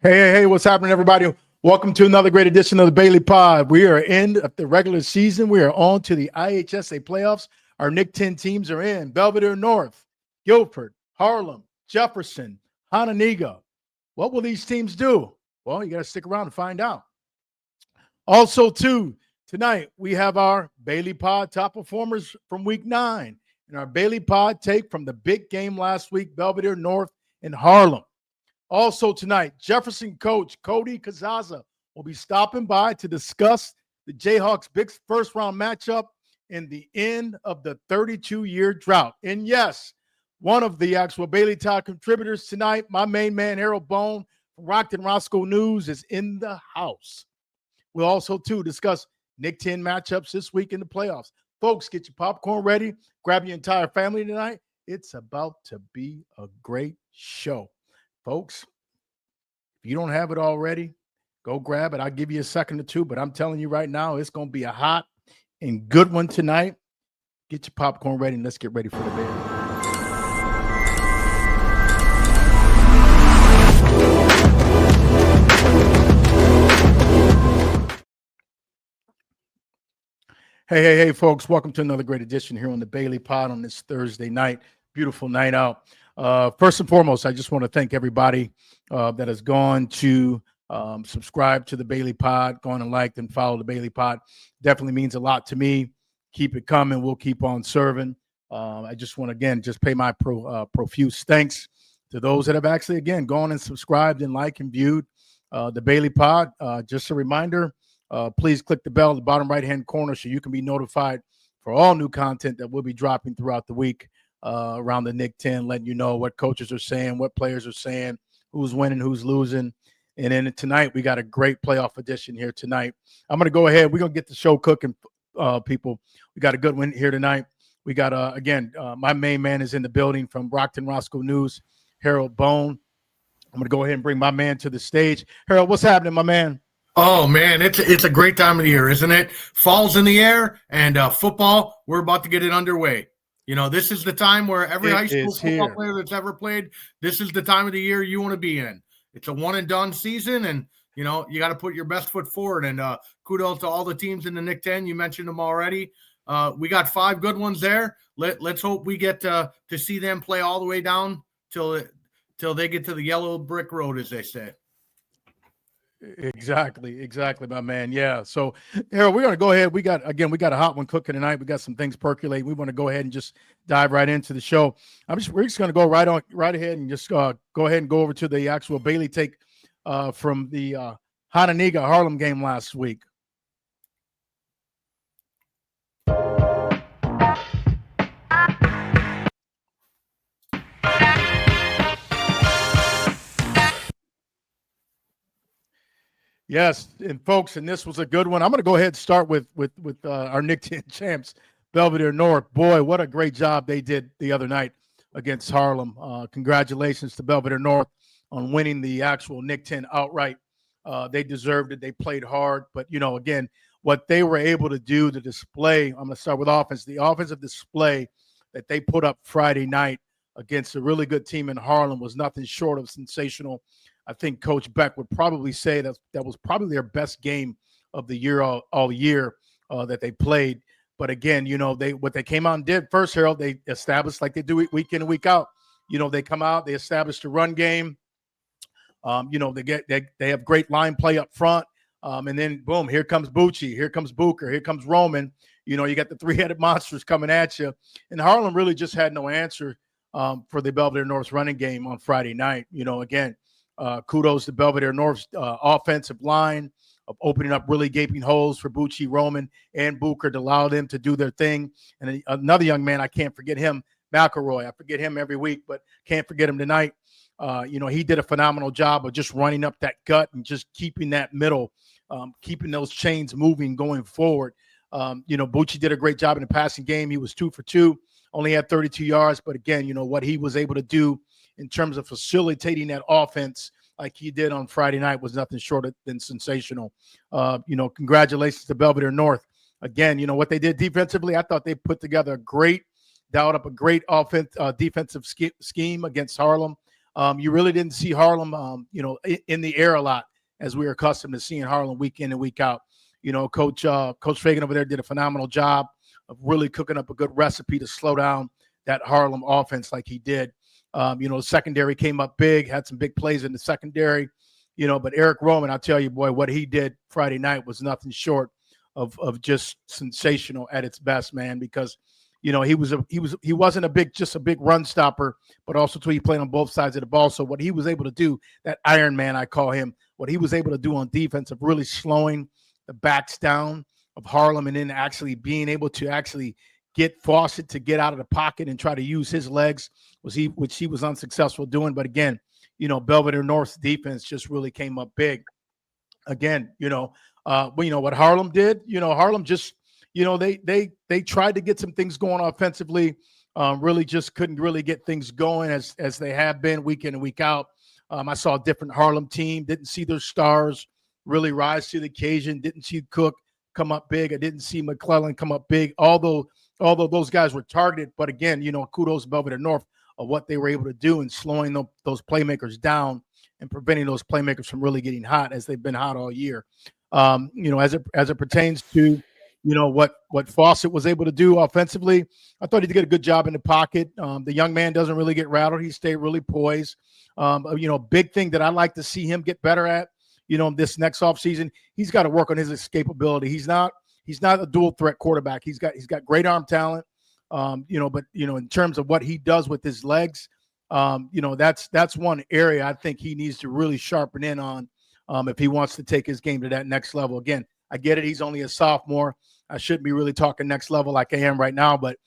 Hey, what's happening, everybody? Welcome to another great edition of the Bailey Pod. We are in the regular season. We are on to the IHSA playoffs. Our Nick 10 teams are in Belvedere North, Guilford, Harlem, Jefferson, Hononegah. What will these teams do? Well, you got to stick around and find out. Also, too, tonight we have our Bailey Pod top performers from week 9 and our Bailey Pod take from the big game last week, Belvedere North and Harlem. Also tonight, Jefferson coach Cody Casazza will be stopping by to discuss the Jayhawks' big first-round matchup in the end of the 32-year drought. And yes, one of the actual Bailey Todd contributors tonight, my main man, Harold Bone from Rockton Roscoe News, is in the house. We'll also, too, discuss Nick 10 matchups this week in the playoffs. Folks, get your popcorn ready. Grab your entire family tonight. It's about to be a great show. Folks, if you don't have it already, go grab it. I'll give you a second or two, but I'm telling you right now, it's going to be a hot and good one tonight. Get your popcorn ready, and let's get ready for the bed. Hey, folks. Welcome to another great edition here on the Bailey Pod on this Thursday night. Beautiful night out. First and foremost, I just want to thank everybody that has gone to subscribe to the Bailey Pod, gone and liked and followed the Bailey Pod. Definitely means a lot to me. Keep it coming. We'll keep on serving. I just want to, again, just pay my profuse thanks to those that have actually, again, gone and subscribed and liked and viewed the Bailey Pod. Just a reminder, please click the bell at the bottom right-hand corner so you can be notified for all new content that we'll be dropping throughout the week. Around the Nick 10, letting you know what coaches are saying, what players are saying, who's winning, who's losing. And then tonight, we got a great playoff edition here tonight. I'm going to go ahead. We're going to get the show cooking, people. We got a good one here tonight. We got, again, my main man is in the building from Rockton Roscoe News, Harold Bone. I'm going to go ahead and bring my man to the stage. Harold, what's happening, my man? Oh, man, it's a great time of the year, isn't it? Fall's in the air, and football, we're about to get it underway. You know, this is the time where every high school football player that's ever played, this is the time of the year you want to be in. It's a one-and-done season, and, you know, you got to put your best foot forward. And kudos to all the teams in the Nick 10. You mentioned them already. We got 5 good ones there. Let's hope we get to see them play all the way down till they get to the yellow brick road, as they say. Exactly, my man. Yeah. So, Harold, we're going to go ahead. We got a hot one cooking tonight. We got some things percolating. We want to go ahead and just dive right into the show. We're just going to go right ahead and just go ahead and go over to the actual Bailey take from the Hononegah Harlem game last week. Yes, and folks, and this was a good one. I'm going to go ahead and start with our Nick 10 champs, Belvedere North. Boy, what a great job they did the other night against Harlem. Congratulations to Belvedere North on winning the actual Nick 10 outright. They deserved it. They played hard. But, you know, again, what they were able to do to display, I'm going to start with offense, the offensive display that they put up Friday night against a really good team in Harlem was nothing short of sensational. I think Coach Beck would probably say that was probably their best game of the year all year that they played. But again, you know, what they came out and did first, Harold, they established, like they do week in and week out. You know, they come out, they established a run game. You know, they have great line play up front. And then boom, here comes Bucci, here comes Booker, here comes Roman. You know, you got the 3-headed monsters coming at you. And Harlem really just had no answer for the Belvedere North's running game on Friday night. You know, again, kudos to Belvedere North's offensive line of opening up really gaping holes for Bucci, Roman, and Booker to allow them to do their thing. And another young man, I can't forget him, McElroy. I forget him every week, but can't forget him tonight. You know, he did a phenomenal job of just running up that gut and just keeping that middle, keeping those chains moving going forward. You know, Bucci did a great job in the passing game. He was 2 for 2, only had 32 yards. But again, you know, what he was able to do in terms of facilitating that offense like he did on Friday night was nothing short than sensational. You know, congratulations to Belvedere North. Again, you know, what they did defensively, I thought they put together dialed up a great defensive scheme against Harlem. You really didn't see Harlem, in the air a lot, as we were accustomed to seeing Harlem week in and week out. Coach Fagan over there did a phenomenal job of really cooking up a good recipe to slow down that Harlem offense like he did. Secondary came up big, had some big plays in the secondary, but Eric Roman, I'll tell you, boy, what he did Friday night was nothing short of just sensational at its best, man, because he wasn't just a big run stopper, but also too, he played on both sides of the ball. So what he was able to do, that Iron Man, I call him, what he was able to do on defense of really slowing the backs down of Harlem, and then actually being able to actually get Fawcett to get out of the pocket and try to use his legs, which he was unsuccessful doing. But again, Belvedere North's defense just really came up big. Again, what Harlem did, Harlem just, they tried to get some things going offensively, really just couldn't really get things going as they have been week in and week out. I saw a different Harlem team, didn't see their stars really rise to the occasion, didn't see Cook come up big. I didn't see McClellan come up big, although those guys were targeted. But again, kudos to Belvedere North of what they were able to do in slowing those playmakers down and preventing those playmakers from really getting hot, as they've been hot all year. As it pertains to, what Fawcett was able to do offensively, I thought he did a good job in the pocket. The young man doesn't really get rattled. He stayed really poised. Big thing that I'd like to see him get better at, this next offseason, he's got to work on his escapability. He's not a dual threat quarterback. He's got great arm talent. But in terms of what he does with his legs, that's one area I think he needs to really sharpen in on, if he wants to take his game to that next level. Again, I get it. He's only a sophomore. I shouldn't be really talking next level like I am right now, but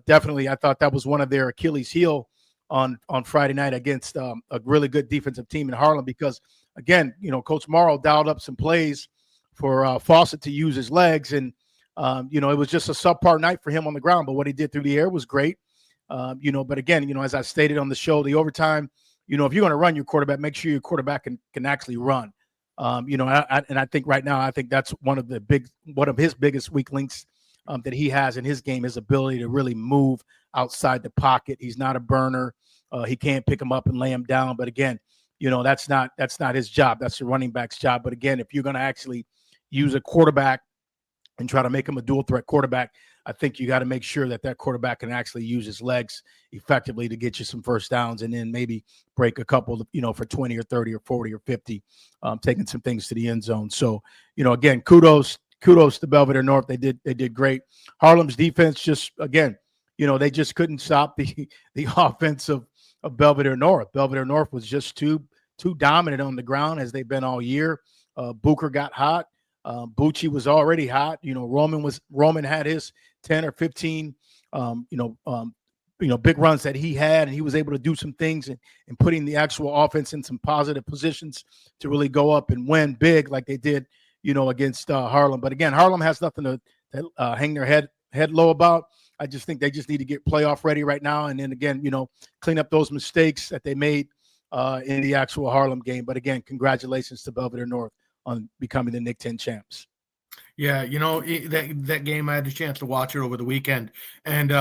definitely I thought that was one of their Achilles heel on Friday night against a really good defensive team in Harlem, because again, Coach Morrow dialed up some plays for Fawcett to use his legs, and it was just a subpar night for him on the ground, but what he did through the air was great. But again, as I stated on the show, the overtime, if you're going to run your quarterback, make sure your quarterback can actually run. And I think right now, I think that's one of his biggest weak links that he has in his game, his ability to really move outside the pocket. He's not a burner. He can't pick him up and lay him down. But again, that's not his job. That's the running back's job. But again, if you're going to actually use a quarterback and try to make him a dual threat quarterback, I think you got to make sure that quarterback can actually use his legs effectively to get you some first downs, and then maybe break a couple, for 20 or 30 or 40 or 50, taking some things to the end zone. So, again, kudos to Belvedere North. They did great. Harlem's defense just, again, they just couldn't stop the offense of Belvedere North. Belvedere North was just too dominant on the ground, as they've been all year. Booker got hot. Bucci was already hot. Roman had his 10 or 15, big runs that he had, and he was able to do some things and putting the actual offense in some positive positions to really go up and win big like they did, against Harlem. But again, Harlem has nothing to hang their head low about. I just think they just need to get playoff ready right now, and then again, clean up those mistakes that they made in the actual Harlem game. But again, congratulations to Belvedere North on becoming the Nick 10 champs. Yeah, that game, I had the chance to watch it over the weekend, and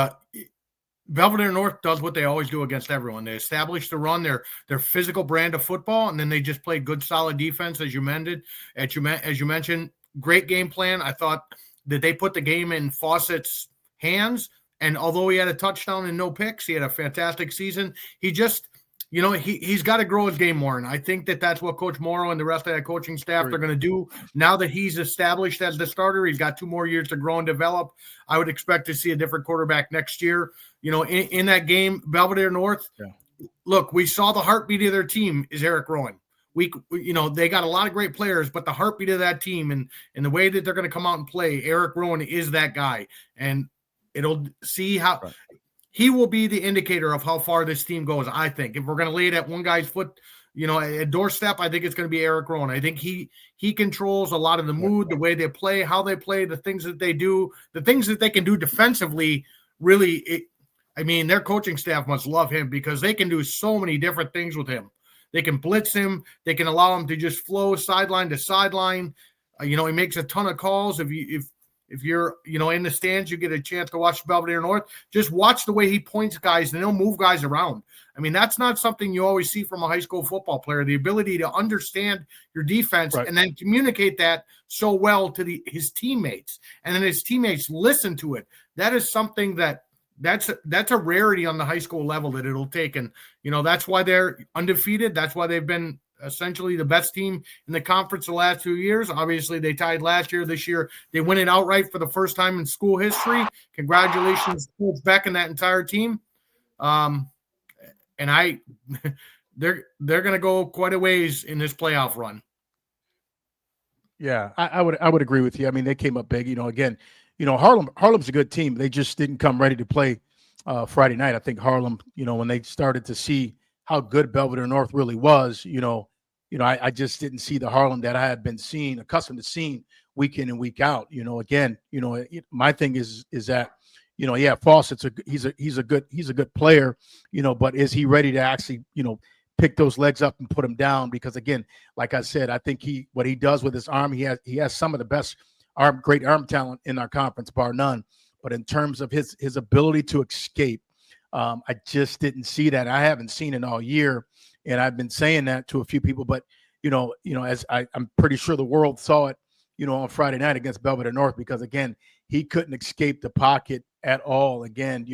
Belvedere North does what they always do against everyone. They establish the run, their physical brand of football, and then they just play good, solid defense, as you mentioned. Great game plan. I thought that they put the game in Fawcett's hands, and although he had a touchdown and no picks, he had a fantastic season. He just he's got to grow his game more, and I think that's what Coach Morrow and the rest of that coaching staff are going to do. Now that he's established as the starter, he's got 2 more years to grow and develop. I would expect to see a different quarterback next year. In that game, Belvedere North, look, we saw the heartbeat of their team is Eric Rowan. They got a lot of great players, but the heartbeat of that team and the way that they're going to come out and play, Eric Rowan is that guy, and it'll see how. Right. He will be the indicator of how far this team goes, I think. If we're going to lay it at one guy's foot, a doorstep, I think it's going to be Eric Rowan. I think he controls a lot of the mood, the way they play, how they play, the things that they do, the things that they can do defensively. Really, their coaching staff must love him because they can do so many different things with him. They can blitz him. They can allow him to just flow sideline to sideline. He makes a ton of calls. If if you're, in the stands, you get a chance to watch Belvedere North, just watch the way he points guys and he'll move guys around. I mean, that's not something you always see from a high school football player, the ability to understand your defense and then communicate that so well to his teammates. And then his teammates listen to it. That is something that's a rarity on the high school level that it'll take. And, that's why they're undefeated. That's why they've been essentially the best team in the conference the last 2 years. Obviously, they tied last year. This year, they win it outright for the first time in school history. Congratulations, Coach Beck and that entire team. And they're going to go quite a ways in this playoff run. Yeah, I would agree with you. I mean, they came up big. Again, Harlem's a good team. They just didn't come ready to play Friday night. I think Harlem, when they started to see how good Belvedere North really was, I just didn't see the Harlem that I had been accustomed to seeing week in and week out. Again, my thing is that, Fawcett's he's a good player, but is he ready to actually, pick those legs up and put them down? Because again, like I said, I think what he does with his arm, he has some of the best great arm talent in our conference, bar none. But in terms of his ability to escape, I just didn't see that. I haven't seen it all year, and I've been saying that to a few people. But as I'm pretty sure the world saw it, on Friday night against Belvedere North, because again, he couldn't escape the pocket at all. Again,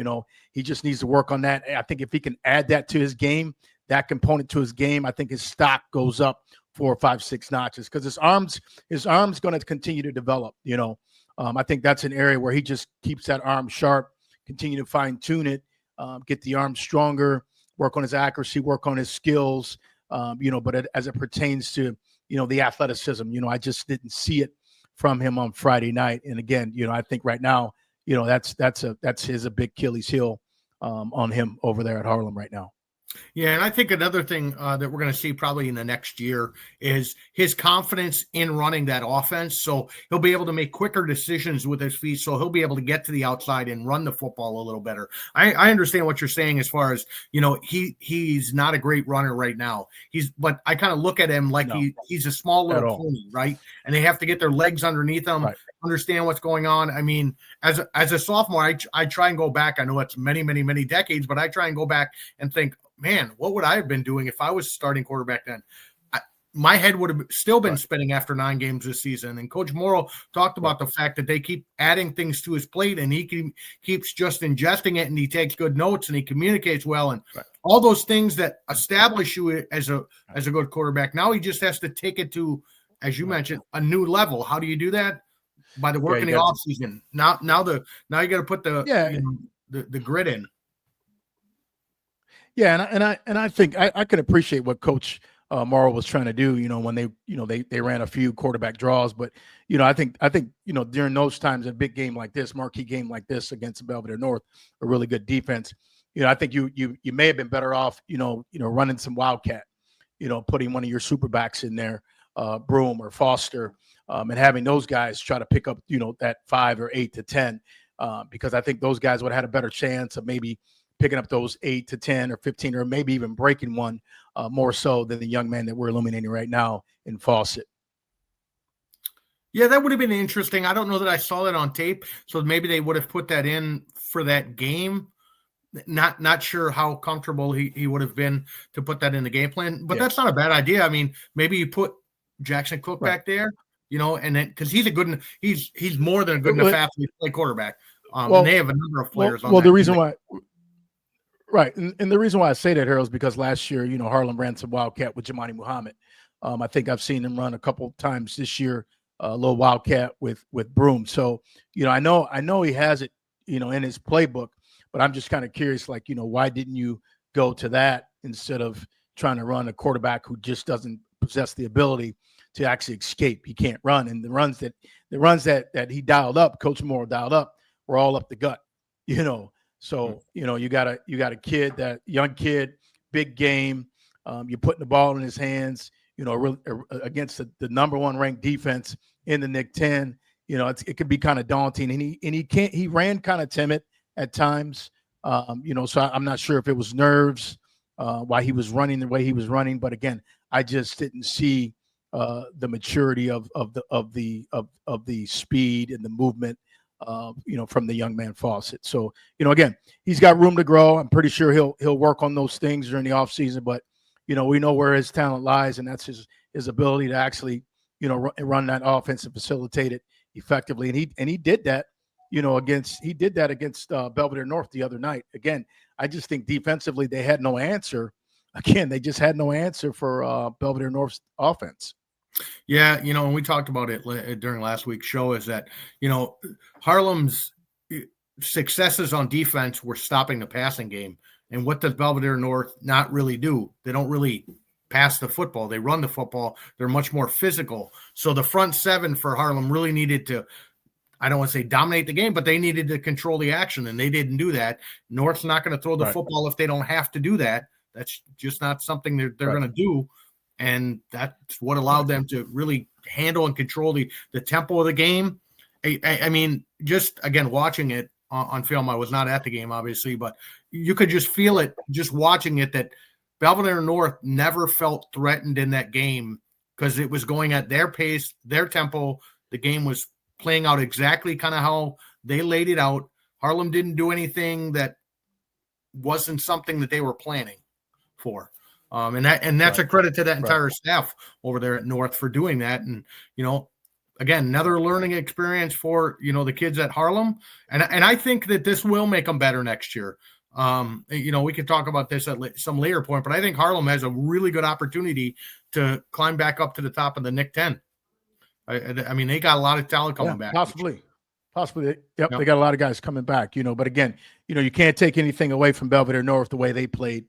he just needs to work on that. I think if he can add that to his game, that component to his game, I think his stock goes up 4, 5, 6 notches, because his arm's going to continue to develop. I think that's an area where he just keeps that arm sharp, continue to fine tune it, get the arm stronger, work on his accuracy, work on his skills. But as it pertains to the athleticism, I just didn't see it from him on Friday night. And again, I think right now, that's a big Achilles heel on him over there at Harlem right now. Yeah, and I think another thing that we're going to see probably in the next year is his confidence in running that offense. So he'll be able to make quicker decisions with his feet. So he'll be able to get to the outside and run the football a little better. I understand what you're saying as far as, he's not a great runner right now. But I kind of look at him like he's a small little pony, right? And they have to get their legs underneath him, understand what's going on. I mean, as a sophomore, I try and go back. I know it's many, many, many decades, but I try and go back and think, man, what would I have been doing if I was starting quarterback then? My head would have still been spinning after 9 games this season. And Coach Morrow talked about the fact that they keep adding things to his plate, and he keeps just ingesting it, and he takes good notes, and he communicates well, and all those things that establish you as a good quarterback. Now he just has to take it to, as you mentioned, a new level. How do you do that? By the work in the offseason. Now you got to put the grit in. Yeah, and I think I can appreciate what Coach Morrow was trying to do. When they ran a few quarterback draws, but I think during those times, a big game like this, marquee game like this against Belvedere North, a really good defense. I think you may have been better off running some wildcat, putting one of your super backs in there, Broom or Foster, and having those guys try to pick up that 5 or 8 to 10, because I think those guys would have had a better chance of maybe picking up those 8 to 10 or 15, or maybe even breaking one more so than the young man that we're illuminating right now in Fawcett. Yeah, that would have been interesting. I don't know that I saw that on tape, so maybe they would have put that in for that game. Not sure how comfortable he would have been to put that in the game plan, but that's not a bad idea. I mean, maybe you put Jackson Cook back there, and then because he's more than a good enough athlete to play quarterback. And they have a number of players on that. Well, the reason why. Right. And the reason why I say that, Harold, is because last year, Harlem ran some wildcat with Jamani Muhammad. I think I've seen him run a couple times this year, a little wildcat with Broom. So, I know he has it, in his playbook, but I'm just kind of curious, like, why didn't you go to that instead of trying to run a quarterback who just doesn't possess the ability to actually escape? He can't run. And the runs that he dialed up, Coach Moore dialed up, were all up the gut, So, you got a kid, that young kid, big game. You're putting the ball in his hands, against the number 1 ranked defense in the Nick 10. It could be kind of daunting, and he ran kind of timid at times. So I'm not sure if it was nerves, why he was running the way he was running. But again, I just didn't see the maturity of the speed and the movement from the young man Fawcett. So, again, he's got room to grow. I'm pretty sure he'll work on those things during the offseason, but, we know where his talent lies, and that's his ability to actually, run that offense and facilitate it effectively. And he did that, against Belvedere North the other night. Again, I just think defensively they had no answer. Again, they just had no answer for Belvedere North's offense. Yeah, and we talked about it during last week's show, is that, Harlem's successes on defense were stopping the passing game. And what does Belvedere North not really do? They don't really pass the football. They run the football. They're much more physical. So the front seven for Harlem really needed to, I don't want to say dominate the game, but they needed to control the action, and they didn't do that. North's not going to throw the football if they don't have to do that. That's just not something they're going to do. And that's what allowed them to really handle and control the tempo of the game. I mean, just, again, watching it on film, I was not at the game, obviously, but you could just feel it just watching it, that Belvedere North never felt threatened in that game because it was going at their pace, their tempo. The game was playing out exactly kind of how they laid it out. Harlem didn't do anything that wasn't something that they were planning for. And that's a credit to that entire staff over there at North for doing that. And, again, another learning experience for, the kids at Harlem. And I think that this will make them better next year. We could talk about this at some later point, but I think Harlem has a really good opportunity to climb back up to the top of the Nick 10. I mean, they got a lot of talent coming back. Possibly. Yep. They got a lot of guys coming back, but again, you can't take anything away from Belvedere North the way they played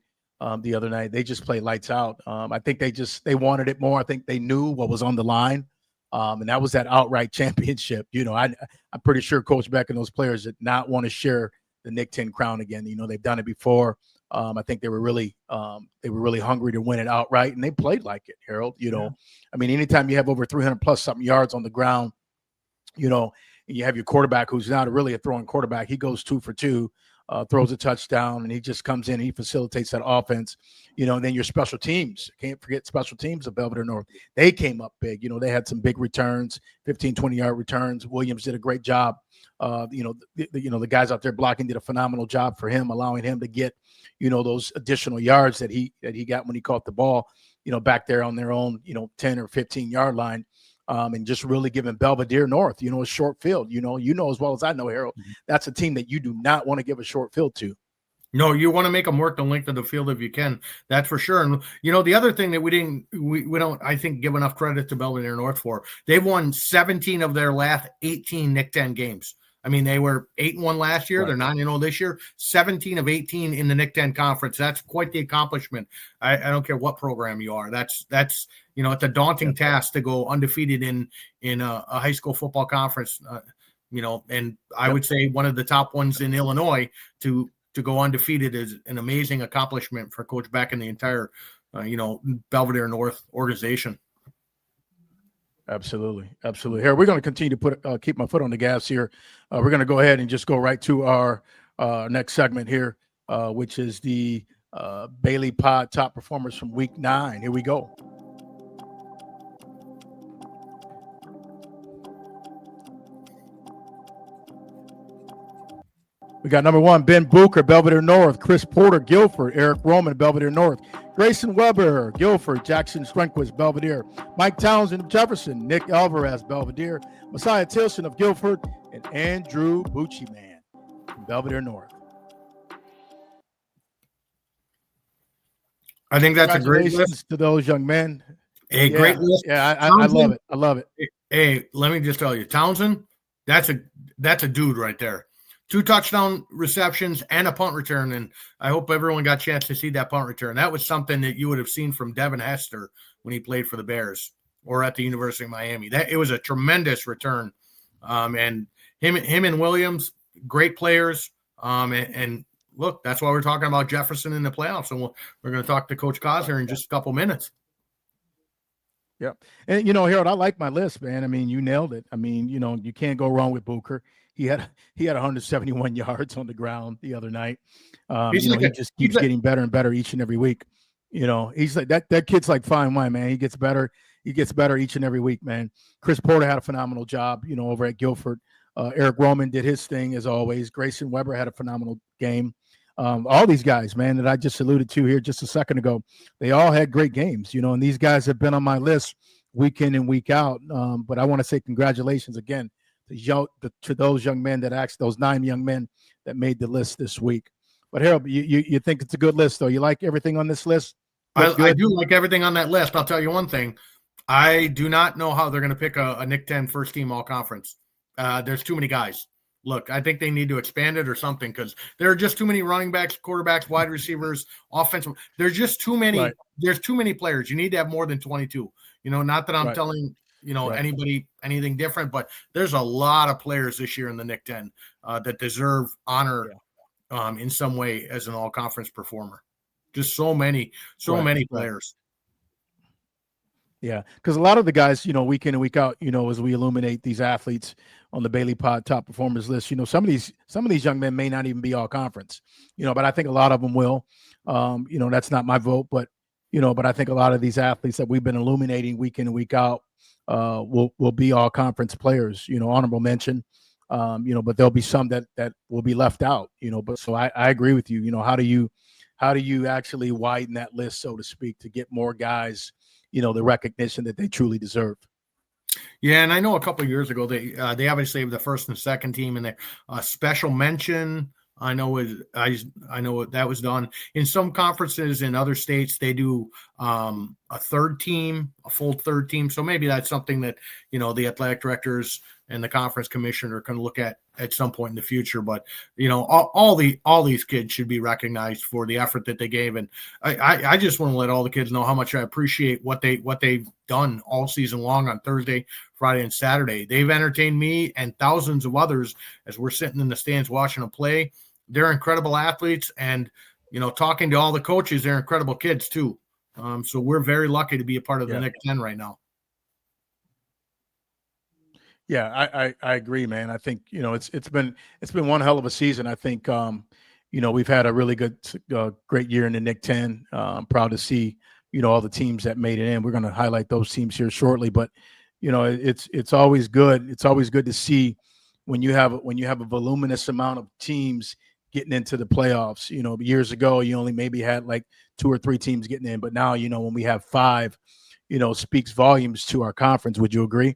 the other night. They just played lights out. I think they wanted it more. I think they knew what was on the line. And that was that outright championship. I'm pretty sure Coach Beck and those players did not want to share the Nick 10 crown again. They've done it before. I think they were really hungry to win it outright, and they played like it, Harold. I mean, anytime you have over 300 plus something yards on the ground, and you have your quarterback who's not really a throwing quarterback, he goes 2 for 2. Throws a touchdown, and he just comes in and he facilitates that offense, and then your special teams. Can't forget special teams of Belvedere North. They came up big. They had some big returns, 15, 20-yard returns. Williams did a great job. The guys out there blocking did a phenomenal job for him, allowing him to get, those additional yards that he got when he caught the ball, back there on their own, 10 or 15-yard line. And just really giving Belvedere North, a short field. You know as well as I know, Harold, that's a team that you do not want to give a short field to. No, you want to make them work the length of the field if you can. That's for sure. And the other thing that we don't, I think, give enough credit to Belvedere North for, they've won 17 of their last 18 Nick 10 games. I mean, they were 8-1 last year. They're 9-0 this year. 17 of 18 in the Nick 10 conference. That's quite the accomplishment. I don't care what program you are. That's it's a daunting task to go undefeated in a high school football conference. And I would say one of the top ones in Illinois to go undefeated is an amazing accomplishment for Coach Beck and the entire Belvedere North organization. Absolutely. Here, we're going to continue to keep my foot on the gas here. We're going to go ahead and just go right to our next segment here, which is the Bailey Pod top performers from week 9. Here we go. We got number 1, Ben Booker, Belvedere North, Chris Porter, Guilford, Eric Roman, Belvedere North, Grayson Weber, Guilford, Jackson Strenquist, Belvedere, Mike Townsend of Jefferson, Nick Alvarez, Belvedere, Messiah Tilson of Guilford, and Andrew Bucci-Man from Belvedere North. I think that's a great list to those young men. Great list. Yeah, I love it. I love it. Hey, let me just tell you, Townsend, that's a dude right there. 2 touchdown receptions and a punt return, and I hope everyone got a chance to see that punt return. That was something that you would have seen from Devin Hester when he played for the Bears or at the University of Miami. It was a tremendous return, and him and Williams, great players. And look, that's why we're talking about Jefferson in the playoffs, and we're going to talk to Coach Casazza in just a couple minutes. Yeah, and Harold, I like my list, man. I mean, you nailed it. I mean, you can't go wrong with Booker. He had 171 yards on the ground the other night. He just keeps getting better and better each and every week. He's like that kid's like fine wine, man. He gets better. He gets better each and every week, man. Chris Porter had a phenomenal job, over at Guilford. Eric Roman did his thing as always. Grayson Weber had a phenomenal game. All these guys, man, that I just alluded to here just a second ago, they all had great games, and these guys have been on my list week in and week out. But I want to say congratulations again to those young men those 9 young men that made the list this week. But Harold, you think it's a good list, though? You like everything on this list? I do like everything on that list. I'll tell you one thing. I do not know how they're going to pick a Nick 10 first team all conference. There's too many guys. Look, I think they need to expand it or something because there are just too many running backs, quarterbacks, wide receivers, offensive. There's just too many. Right. There's too many players. You need to have more than 22. Not that I'm telling anybody anything different, but there's a lot of players this year in the Nick 10 that deserve honor in some way as an all conference performer. Just so many players. Yeah, because a lot of the guys, week in and week out, as we illuminate these athletes on the Bailey Pod top performers list, some of these young men may not even be all conference, but I think a lot of them will. That's not my vote, but I think a lot of these athletes that we've been illuminating week in and week out will be all conference players. Honorable mention. But there'll be some that will be left out. But so I agree with you. How do you actually widen that list, so to speak, to get more guys the recognition that they truly deserve? Yeah, and I know a couple of years ago they obviously have the first and second team and the special mention. I know that was done in some conferences. In other states, they do a third team, a full third team. So maybe that's something that the athletic directors and the conference commissioner can look at some point in the future. But all these kids should be recognized for the effort that they gave, and I just want to let all the kids know how much I appreciate what they've done all season long on Thursday, Friday, and Saturday. They've entertained me and thousands of others as we're sitting in the stands watching them play. They're incredible athletes, and talking to all the coaches, they're incredible kids too. So we're very lucky to be a part of the Nick 10 right now. Yeah, I agree, man. I think it's been one hell of a season. I think we've had a really good, great year in the Nick 10. I'm proud to see all the teams that made it in. We're going to highlight those teams here shortly, but it's always good. It's always good to see when you have a voluminous amount of teams getting into the playoffs. Years ago you only maybe had like 2 or 3 teams getting in, but now when we have 5, speaks volumes to our conference. Would you agree?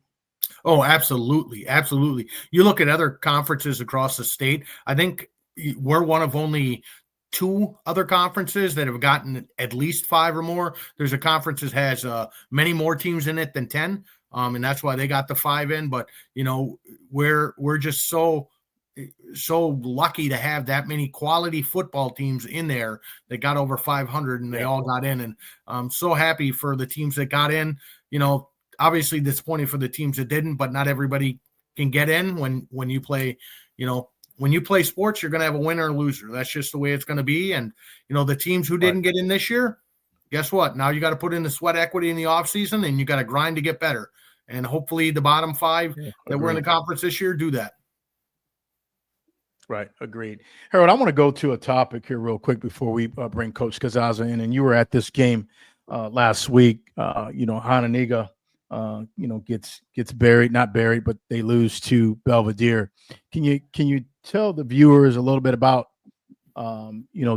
Oh, absolutely. Absolutely. You look at other conferences across the state, I think we're one of only 2 other conferences that have gotten at least 5 or more. There's a conference that has many more teams in it than 10. And that's why they got the 5 in. But, we're just so lucky to have that many quality football teams in there that got over 500 and they all got in. And I'm so happy for the teams that got in. Obviously disappointing for the teams that didn't, but not everybody can get in when you play, when you play sports, you're going to have a winner and loser. That's just the way it's going to be. And, the teams who didn't get in this year, guess what? Now you got to put in the sweat equity in the offseason and you got to grind to get better. And hopefully the bottom 5 that were in the conference this year do that. Right. Agreed. Harold, I want to go to a topic here real quick before we bring Coach Casazza in. And you were at this game last week. Hananiga, gets buried, not buried, but they lose to Belvedere. Can you tell the viewers a little bit about,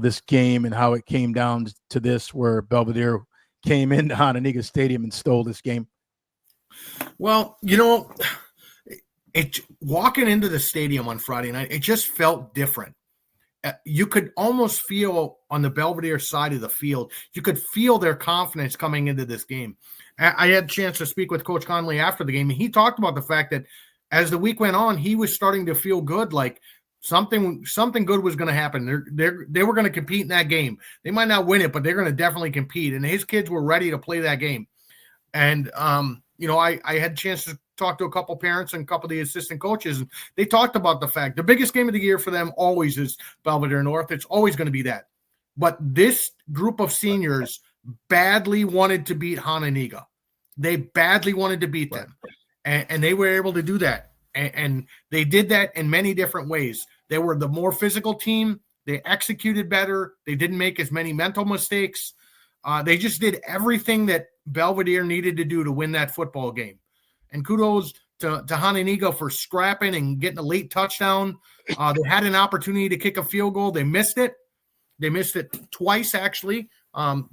this game and how it came down to this, where Belvedere came into Hananiga Stadium and stole this game? Well, walking into the stadium on Friday night, it just felt different. You could almost feel on the Belvedere side of the field, you could feel their confidence coming into this game. I had a chance to speak with Coach Conley after the game, and he talked about the fact that as the week went on, he was starting to feel good, like something good was going to happen. They were going to compete in that game. They might not win it, but they're going to definitely compete. And his kids were ready to play that game. And I had a chance to talk to a couple parents and a couple of the assistant coaches, and they talked about the fact the biggest game of the year for them always is Belvedere North. It's always going to be that. But this group of seniors badly wanted to beat Hananiga. They badly wanted to beat them, and they were able to do that. And they did that in many different ways. They were the more physical team. They executed better. They didn't make as many mental mistakes. They just did everything that Belvedere needed to do to win that football game. And kudos to Hananiga for scrapping and getting a late touchdown. They had an opportunity to kick a field goal. They missed it. They missed it twice, actually.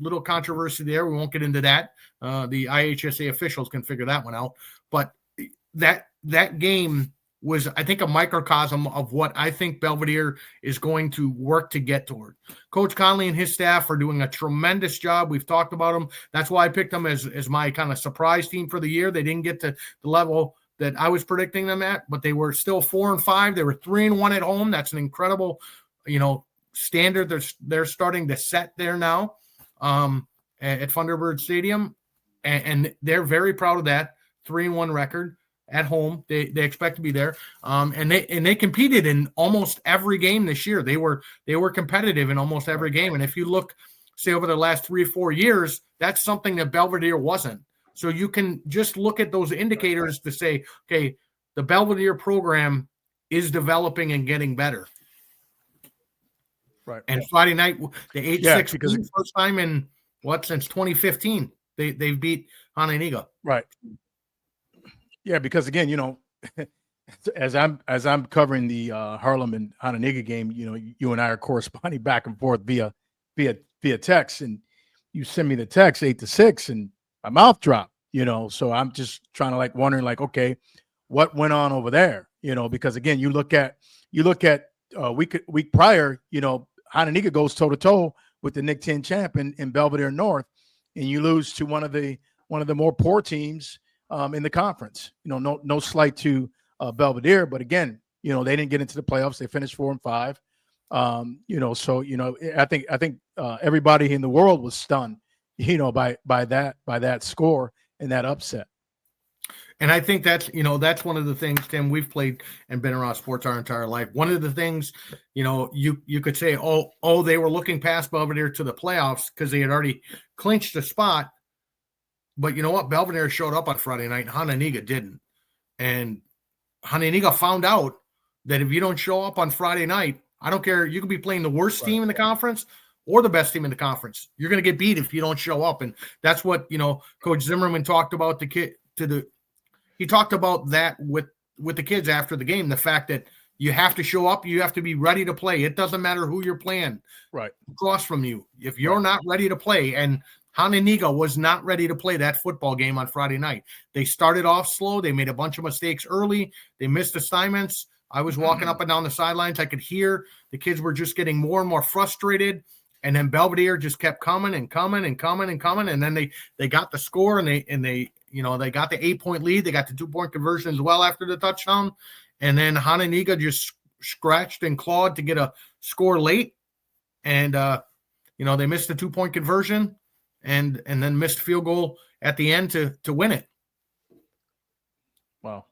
Little controversy there. We won't get into that. The IHSA officials can figure that one out. But that game was, I think, a microcosm of what I think Belvedere is going to work to get toward. Coach Conley and his staff are doing a tremendous job. We've talked about them. That's why I picked them as my kind of surprise team for the year. They didn't get to the level that I was predicting them at, but they were still 4-5. They were 3-1 at home. That's an incredible, standard they're starting to set there now at Thunderbird Stadium, and they're very proud of that 3-1 record at home. They expect to be there, and they competed in almost every game this year. They were competitive in almost every game, and if you look, say, over the last 3 or 4 years, that's something that Belvedere wasn't. So you can just look at those indicators to say, okay, the Belvedere program is developing and getting better. Right. And Friday night, the 8-6 first time in since 2015 they've beat Hananiga. Right. Yeah, because again, as I'm covering the Harlem and Hananiga game, you and I are corresponding back and forth via text, and you send me the text 8-6, and my mouth dropped. So I'm just trying to wondering okay, what went on over there? Because again, you look at week prior, Hananiga goes toe to toe with the Nick 10 champ in Belvedere North, and you lose to one of the more poor teams in the conference. No slight to Belvedere, but again, they didn't get into the playoffs. They finished 4-5. So I think everybody in the world was stunned, by that score and that upset. And I think that's one of the things, Tim, we've played and been around sports our entire life. One of the things, you could say, oh, they were looking past Belvedere to the playoffs because they had already clinched a spot. But you know what? Belvedere showed up on Friday night, and Hananiga didn't. And Hananiga found out that if you don't show up on Friday night, I don't care. You could be playing the worst team in the conference or the best team in the conference. You're going to get beat if you don't show up. And that's what, Coach Zimmerman talked about he talked about that with the kids after the game, the fact that you have to show up, you have to be ready to play. It doesn't matter who you're playing across from you. If you're not ready to play, and Hananiga was not ready to play that football game on Friday night. They started off slow. They made a bunch of mistakes early. They missed assignments. I was walking up and down the sidelines. I could hear the kids were just getting more and more frustrated. And then Belvedere just kept coming and coming and coming and coming. And then they got the score, and they got the 8-point lead. They got the 2-point conversion as well after the touchdown. And then Hananiga just scratched and clawed to get a score late. And, they missed the 2-point conversion and then missed field goal at the end to win it. Wow.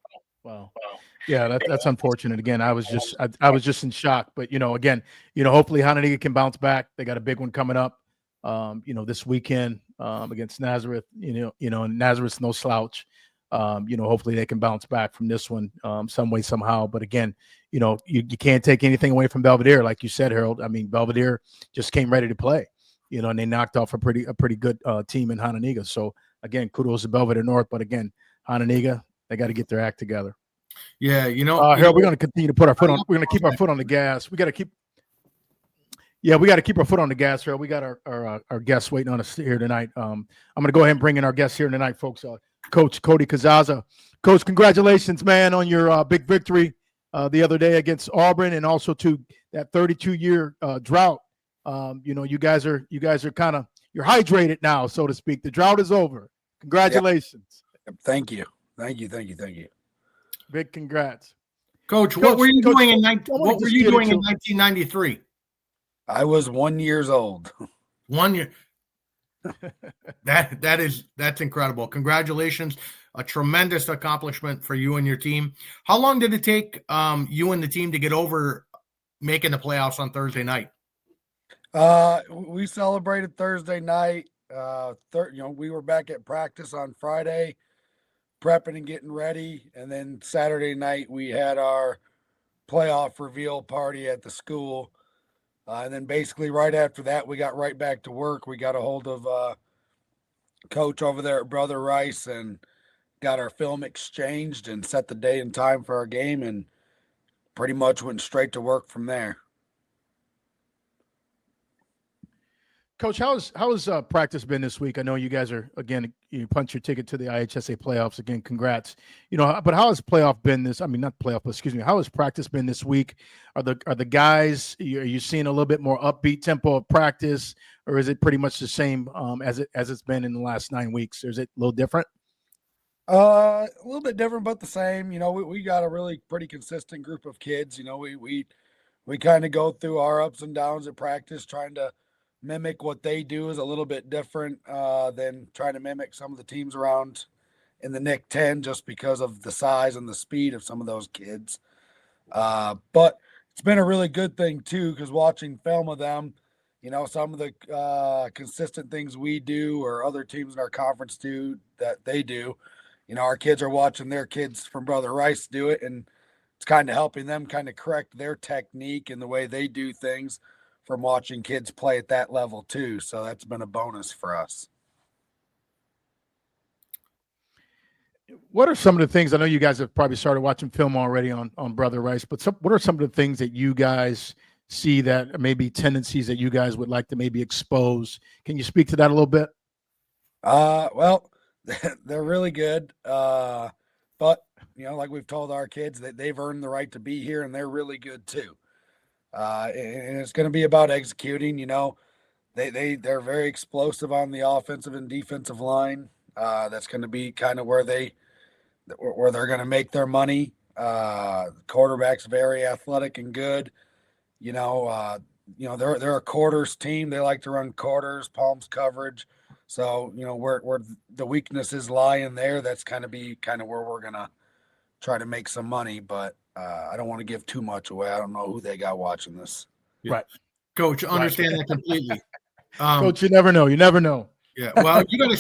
Yeah, that's unfortunate. Again, I was just in shock. But again, hopefully Hananiga can bounce back. They got a big one coming up, this weekend against Nazareth. And Nazareth's no slouch. Hopefully they can bounce back from this one some way somehow. But again, you can't take anything away from Belvedere, like you said, Harold. I mean, Belvedere just came ready to play. And they knocked off a pretty good team in Hananiga. So again, kudos to Belvedere North. But again, Hananiga, they got to get their act together. Yeah, Harold, we're going to continue to put our foot on. We're going to keep our foot on the gas. We got to keep our foot on the gas, Harold. We got our guests waiting on us here tonight. I'm going to go ahead and bring in our guests here tonight, folks. Coach Cody Casazza. Coach, congratulations, man, on your big victory the other day against Auburn, and also to that 32-year drought. You guys are kind of, you're hydrated now, so to speak. The drought is over. Congratulations. Yep. Thank you. Big congrats. Coach, what were you doing in 1993? I was 1 year old. 1 year. That's incredible. Congratulations. A tremendous accomplishment for you and your team. How long did it take you and the team to get over making the playoffs on Thursday night? We celebrated Thursday night. We were back at practice on Friday, prepping and getting ready. And then Saturday night, we had our playoff reveal party at the school. And then basically right after that, we got right back to work. We got a hold of Coach over there at Brother Rice and got our film exchanged and set the day and time for our game, and pretty much went straight to work from there. Coach, how has practice been this week? I know you guys are, again, you punch your ticket to the IHSA playoffs. Again, congrats. But how has playoff been this? I mean, not playoff, but excuse me. How has practice been this week? Are the guys? Are you seeing a little bit more upbeat tempo of practice, or is it pretty much the same as it's been in the last 9 weeks? Or is it a little different? A little bit different, but the same. We got a really pretty consistent group of kids. We kind of go through our ups and downs at practice, trying to mimic what they do is a little bit different than trying to mimic some of the teams around in the Nick 10, just because of the size and the speed of some of those kids. But it's been a really good thing too, because watching film of them, some of the consistent things we do or other teams in our conference do that they do, our kids are watching their kids from Brother Rice do it, and it's kind of helping them kind of correct their technique and the way they do things from watching kids play at that level too. So that's been a bonus for us. What are some of the things? I know you guys have probably started watching film already on Brother Rice, but what are some of the things that you guys see that maybe tendencies that you guys would like to maybe expose? Can you speak to that a little bit? Well, they're really good. But like we've told our kids, that they've earned the right to be here, and they're really good too. And it's going to be about executing. They're very explosive on the offensive and defensive line. That's going to be kind of where they're going to make their money. Quarterback's very athletic and good. They're a quarters team. They like to run quarters, palms coverage. So where the weaknesses lie in there, that's kind of where we're going to try to make some money, but I don't want to give too much away. I don't know who they got watching this. Yeah. Right. Coach, understand that completely. Coach, you never know. You never know. Yeah. Well, you got a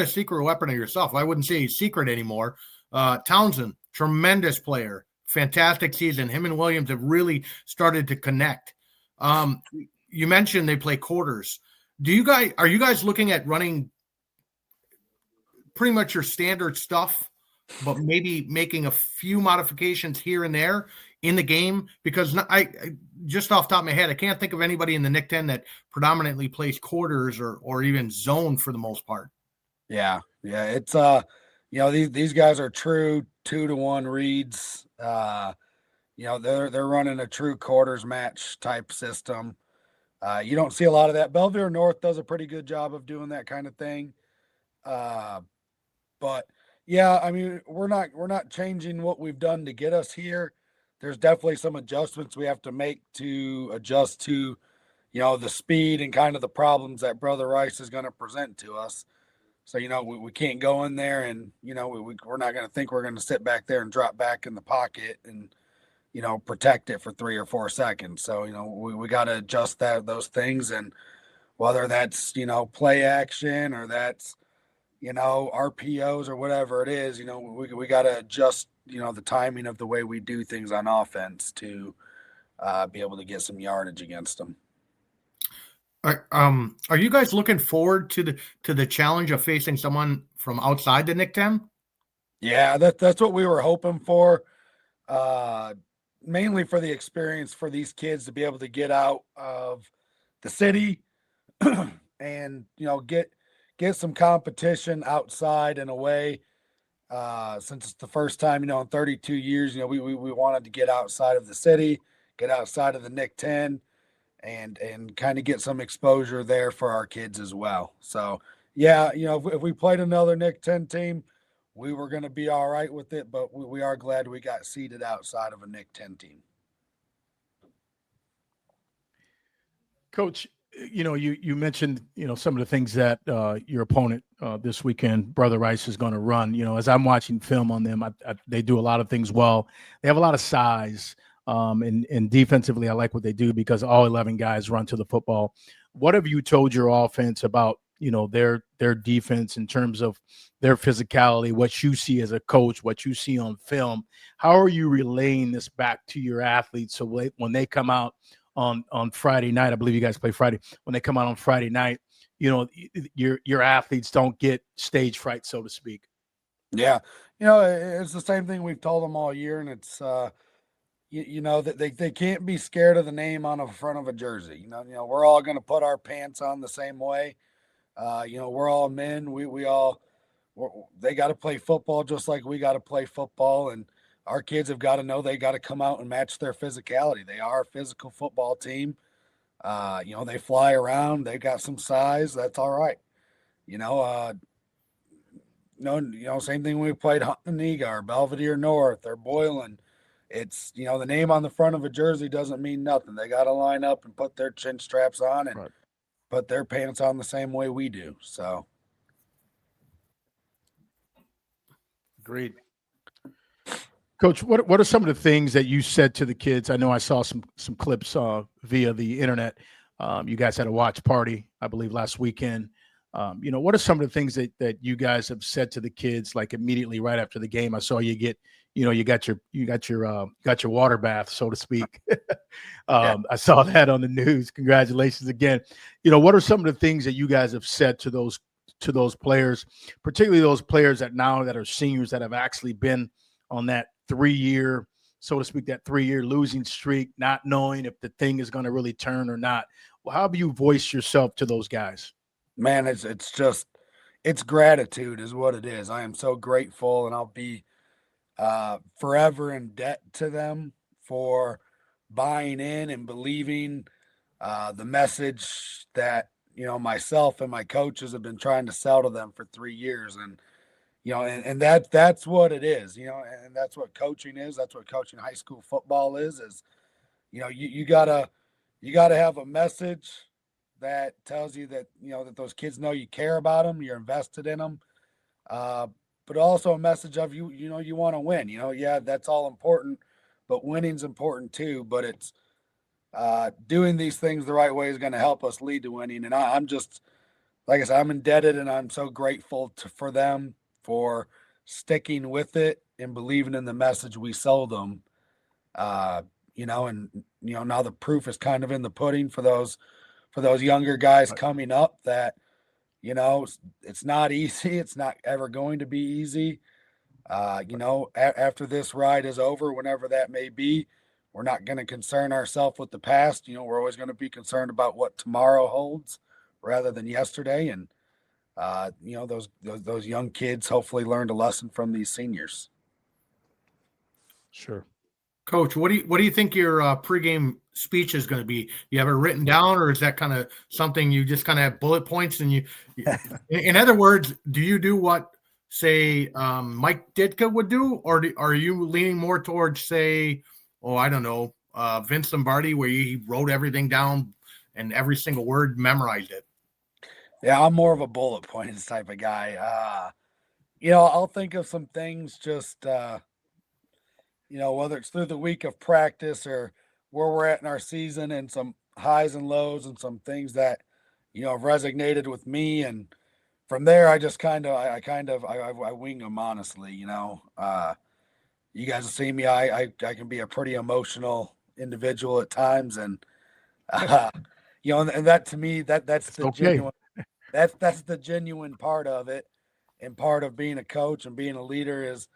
secret weapon of yourself. I wouldn't say he's secret anymore. Townsend, tremendous player, fantastic season. Him and Williams have really started to connect. You mentioned they play quarters. Are you guys looking at running pretty much your standard stuff, but maybe making a few modifications here and there in the game? Because I just off the top of my head, I can't think of anybody in the Nick 10 that predominantly plays quarters or even zone for the most part. Yeah. It's these guys are true 2-to-1 reads. They're running a true quarters match type system. You don't see a lot of that. Belvedere North does a pretty good job of doing that kind of thing. But yeah, I mean, we're not changing what we've done to get us here. There's definitely some adjustments we have to make to adjust to, the speed and kind of the problems that Brother Rice is going to present to us. So, we can't go in there and, we're not going to think we're going to sit back there and drop back in the pocket and, protect it for 3 or 4 seconds. So, we got to adjust those things. And whether that's, play action or that's, RPOs or whatever it is, we got to adjust, the timing of the way we do things on offense to be able to get some yardage against them. Are you guys looking forward to the challenge of facing someone from outside the Nick 10? Yeah, that's what we were hoping for. Mainly for the experience for these kids to be able to get out of the city and, get some competition outside and away. Since it's the first time, in 32 years, we wanted to get outside of the city, get outside of the Nick 10 and kind of get some exposure there for our kids as well. So yeah, if we played another Nick 10 team, we were going to be all right with it, but we are glad we got seated outside of a Nick 10 team. Coach, you mentioned, some of the things that your opponent this weekend, Brother Rice, is going to run. As I'm watching film on them, they do a lot of things well. They have a lot of size, and defensively, I like what they do because all 11 guys run to the football. What have you told your offense about, their defense in terms of their physicality, what you see as a coach, what you see on film? How are you relaying this back to your athletes so when they come out on Friday night, I believe you guys play Friday, when they come out on Friday night, your athletes don't get stage fright, so to speak? Yeah. It's the same thing we've told them all year, and it's, that they can't be scared of the name on the front of a jersey. We're all going to put our pants on the same way. We're all men. They got to play football just like we got to play football. And our kids have got to know they got to come out and match their physicality. They are a physical football team. They fly around. They got some size. That's all right. Same thing when we played Huntington or Belvedere North or Boylan. It's, the name on the front of a jersey doesn't mean nothing. They got to line up and put their chin straps on and put their pants on the same way we do. So. Agreed. Coach, what are some of the things that you said to the kids? I know I saw some clips via the internet. You guys had a watch party, I believe, last weekend. What are some of the things that you guys have said to the kids, like immediately right after the game? I saw you get, you got your water bath, so to speak. I saw that on the news. Congratulations again. What are some of the things that you guys have said to those players, particularly those players that are seniors that have actually been on that 3-year, so to speak, that 3-year losing streak, not knowing if the thing is going to really turn or not? Well, how do you voice yourself to those guys? Man, it's gratitude is what it is. I am so grateful, and I'll be forever in debt to them for buying in and believing the message that myself and my coaches have been trying to sell to them for 3 years. And that's what it is, and that's what coaching is. That's what coaching high school football is you gotta have a message that tells you that, that those kids know you care about them, you're invested in them, but also a message of you want to win. Yeah, that's all important, but winning's important too. But it's doing these things the right way is going to help us lead to winning. And I'm just, like I said, I'm indebted, and I'm so grateful for them for sticking with it and believing in the message we sold them. Now the proof is kind of in the pudding for those younger guys coming up that, it's not easy. It's not ever going to be easy. After this ride is over, whenever that may be, we're not going to concern ourselves with the past. We're always going to be concerned about what tomorrow holds rather than yesterday. And, those young kids hopefully learned a lesson from these seniors. Sure. Coach, what do you think your pregame speech is going to be? You have it written down, or is that kind of something you just kind of have bullet points? And you in other words, do you do what, say, Mike Ditka would do, or are you leaning more towards, say, I don't know, Vince Lombardi, where he wrote everything down and every single word memorized it? Yeah, I'm more of a bullet points type of guy. I'll think of some things just, whether it's through the week of practice or where we're at in our season, and some highs and lows and some things that, have resonated with me. And from there, I just I wing them, honestly. You guys have seen me. I can be a pretty emotional individual at times. And, and that to me, that's the genuine, that's the genuine part of it. And part of being a coach and being a leader is,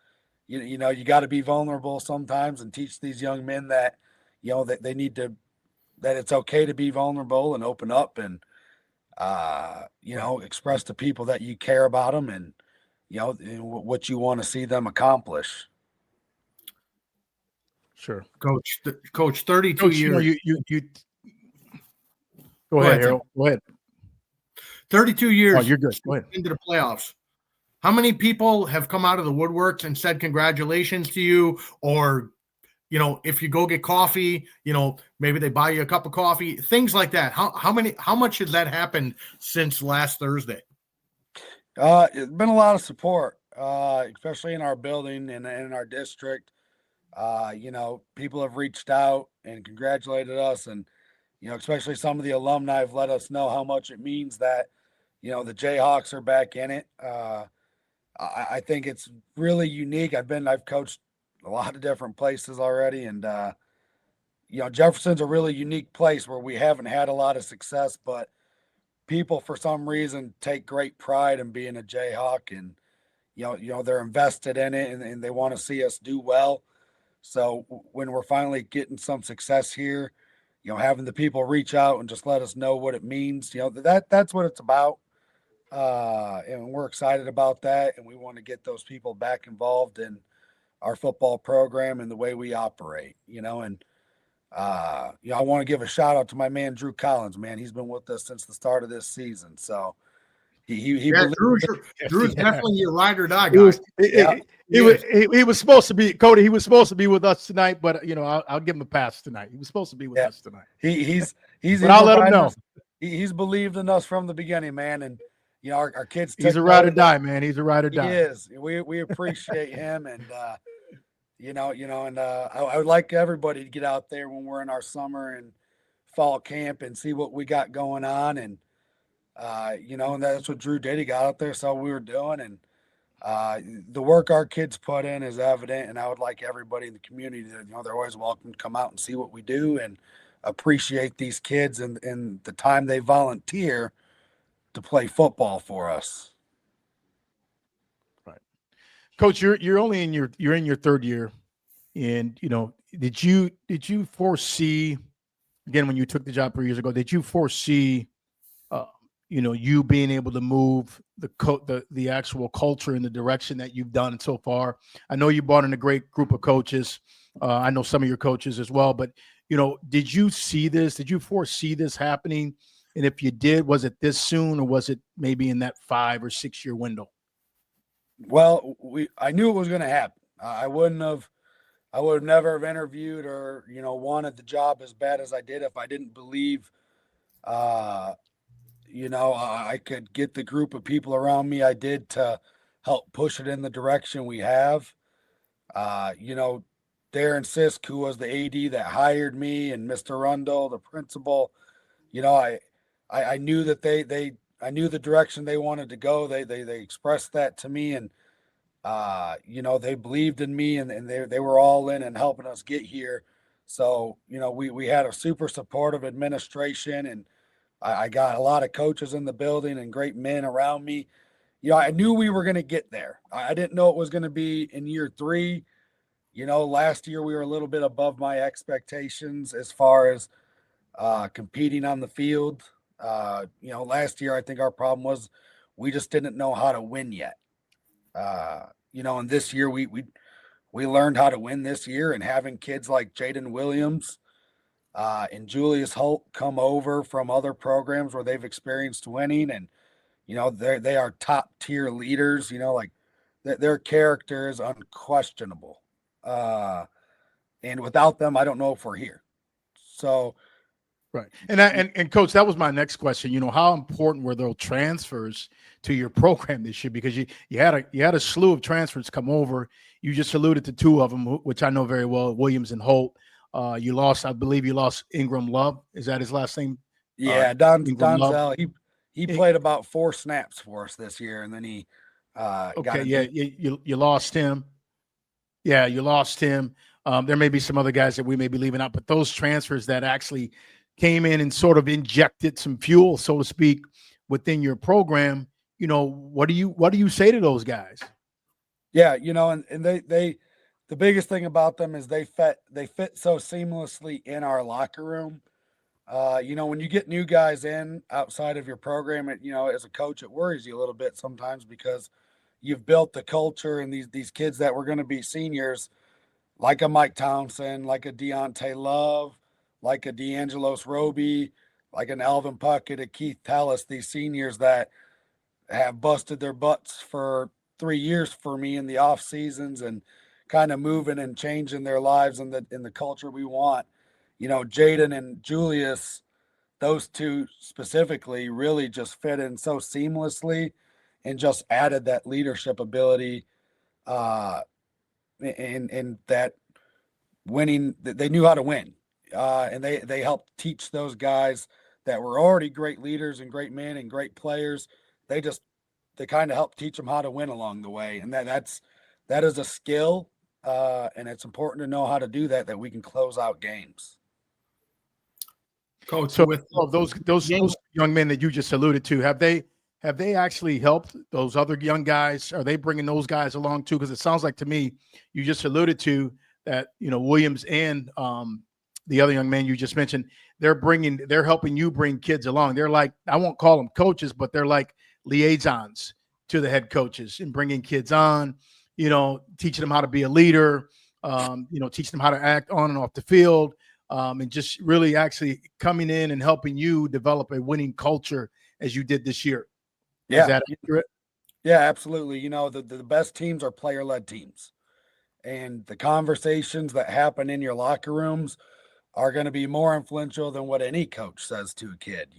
you got to be vulnerable sometimes and teach these young men that, that they need to, that it's okay to be vulnerable and open up and, express to people that you care about them and, what you want to see them accomplish. Sure. Coach, 32 years. You go ahead, Harold. Go ahead. 32 years. Oh, you're good. Go ahead. Into the playoffs. How many people have come out of the woodworks and said congratulations to you? Or, if you go get coffee, maybe they buy you a cup of coffee, things like that. How much has that happened since last Thursday? It's been a lot of support, especially in our building and in our district. People have reached out and congratulated us, and, especially some of the alumni have let us know how much it means that, the Jayhawks are back in it. I think it's really unique. I've coached a lot of different places already. And, Jefferson's a really unique place where we haven't had a lot of success, but people for some reason take great pride in being a Jayhawk. And, they're invested in it and they want to see us do well. So when we're finally getting some success here, having the people reach out and just let us know what it means, that's what it's about. And we're excited about that. And we want to get those people back involved in our football program and the way we operate, and I want to give a shout out to my man, Drew Collins, man. He's been with us since the start of this season. So he Drew's definitely your ride or die guy. He was supposed to be, Cody. He was supposed to be with us tonight, but I'll give him a pass tonight. He was supposed to be with us tonight. He's but I'll let him know. He's believed in us from the beginning, man. And our kids. He's a ride or die, man. He's a ride or die. He is. We appreciate him, and I would like everybody to get out there when we're in our summer and fall camp and see what we got going on, and and that's what Drew did. He got out there, saw what we were doing, and the work our kids put in is evident. And I would like everybody in the community to, they're always welcome to come out and see what we do and appreciate these kids and the time they volunteer to play football for us. Right, Coach. You're only in your third year, and did you foresee, again, when you took the job 3 years ago, did you foresee you being able to move the actual culture in the direction that you've done so far? I know you brought in a great group of coaches. I know some of your coaches as well, but did you see this? Did you foresee this happening? And if you did, was it this soon, or was it maybe in that 5 or 6 year window? Well, I knew it was going to happen. I would never have interviewed or wanted the job as bad as I did if I didn't believe I could get the group of people around me I did to help push it in the direction we have. Darren Sisk, who was the AD that hired me, and Mr. Rundle, the principal, I knew that I knew the direction they wanted to go. They expressed that to me, and they believed in me, and they were all in and helping us get here. So, we had a super supportive administration, and I got a lot of coaches in the building and great men around me. I knew we were going to get there. I didn't know it was going to be in year 3. Last year we were a little bit above my expectations as far as competing on the field. Last year I think our problem was we just didn't know how to win yet. And this year we learned how to win this year, and having kids like Jaden Williams and Julius Holt come over from other programs where they've experienced winning, and they are top tier leaders. Like their character is unquestionable, and without them, I don't know if we're here. So, right. And Coach, that was my next question. How important were those transfers to your program this year? Because you had a slew of transfers come over. You just alluded to 2 of them, which I know very well, Williams and Holt. I believe you lost Ingram Love. Is that his last name? Yeah, Donzel. He played about 4 snaps for us this year, and then he you lost him. Yeah, you lost him. There may be some other guys that we may be leaving out, but those transfers that actually came in and sort of injected some fuel, so to speak, within your program. What do you say to those guys? Yeah, and they the biggest thing about them is they fit so seamlessly in our locker room. When you get new guys in outside of your program, as a coach, it worries you a little bit sometimes because you've built the culture, and these kids that were going to be seniors, like a Mike Townsend, like a Deontay Love, like a DeAngelos Roby, like an Alvin Puckett, a Keith Tellis, these seniors that have busted their butts for 3 years for me in the off seasons and kind of moving and changing their lives in the culture we want. Jaden and Julius, those 2 specifically, really just fit in so seamlessly and just added that leadership ability and that winning. They knew how to win, and they helped teach those guys that were already great leaders and great men and great players. They kind of helped teach them how to win along the way, and that is a skill. And it's important to know how to do that we can close out games. Coach, so with those young men that you just alluded to, have they have they actually helped those other young guys? Are they bringing those guys along too? Because it sounds like to me, you just alluded to that, Williams and the other young man you just mentioned, they're helping you bring kids along. They're like, I won't call them coaches, but they're like liaisons to the head coaches and bringing kids on, teaching them how to be a leader, teaching them how to act on and off the field, and just really actually coming in and helping you develop a winning culture as you did this year. Yeah. Is that accurate? Yeah, absolutely. The best teams are player-led teams. And the conversations that happen in your locker rooms are going to be more influential than what any coach says to a kid.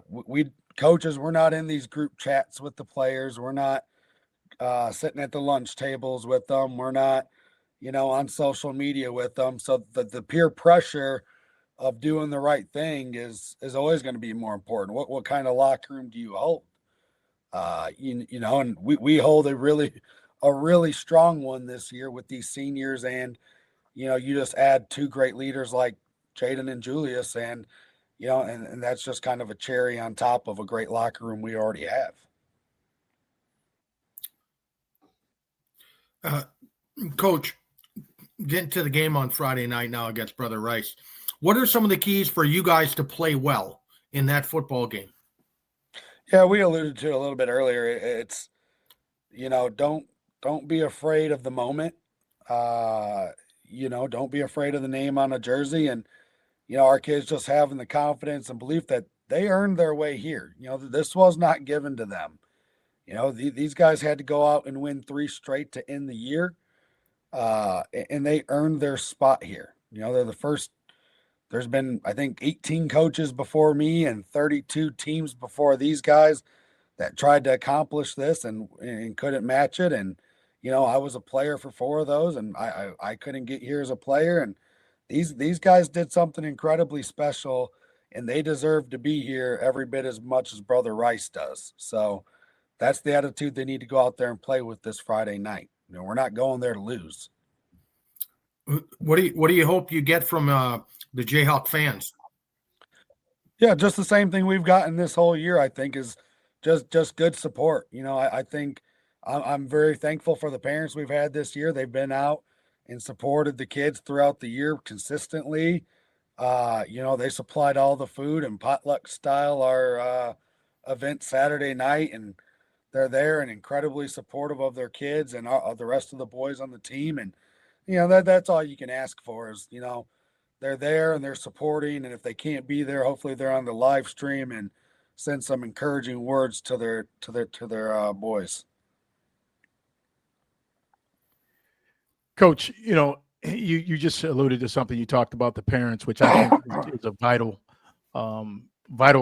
We coaches, we're not in these group chats with the players. We're not sitting at the lunch tables with them. We're not, on social media with them. So the peer pressure of doing the right thing is always going to be more important. What kind of locker room do you hold? And we hold a really strong one this year with these seniors, and you just add two great leaders like Jaden and Julius, and and that's just kind of a cherry on top of a great locker room we already have. Coach, getting to the game on Friday night now against Brother Rice, what are some of the keys for you guys to play well in that football game? Yeah, we alluded to it a little bit earlier. It's, don't be afraid of the moment. Don't be afraid of the name on a jersey. And, our kids just having the confidence and belief that they earned their way here. This was not given to them. These guys had to go out and win 3 straight to end the year. And they earned their spot here. They're the first. There's been, I think, 18 coaches before me and 32 teams before these guys that tried to accomplish this and couldn't match it. And, I was a player for 4 of those, and I couldn't get here as a player. And these guys did something incredibly special, and they deserve to be here every bit as much as Brother Rice does. So that's the attitude they need to go out there and play with this Friday night. We're not going there to lose. What do you hope you get from the Jayhawk fans? Yeah, just the same thing we've gotten this whole year, I think, is just good support. I think I'm very thankful for the parents we've had this year. They've been out and supported the kids throughout the year consistently. They supplied all the food and potluck style our event Saturday night, and they're there and incredibly supportive of their kids and the rest of the boys on the team. And, that's all you can ask for is, they're there and they're supporting. And if they can't be there, hopefully they're on the live stream and send some encouraging words to their boys. Coach, you just alluded to something. You talked about the parents, which I think is a vital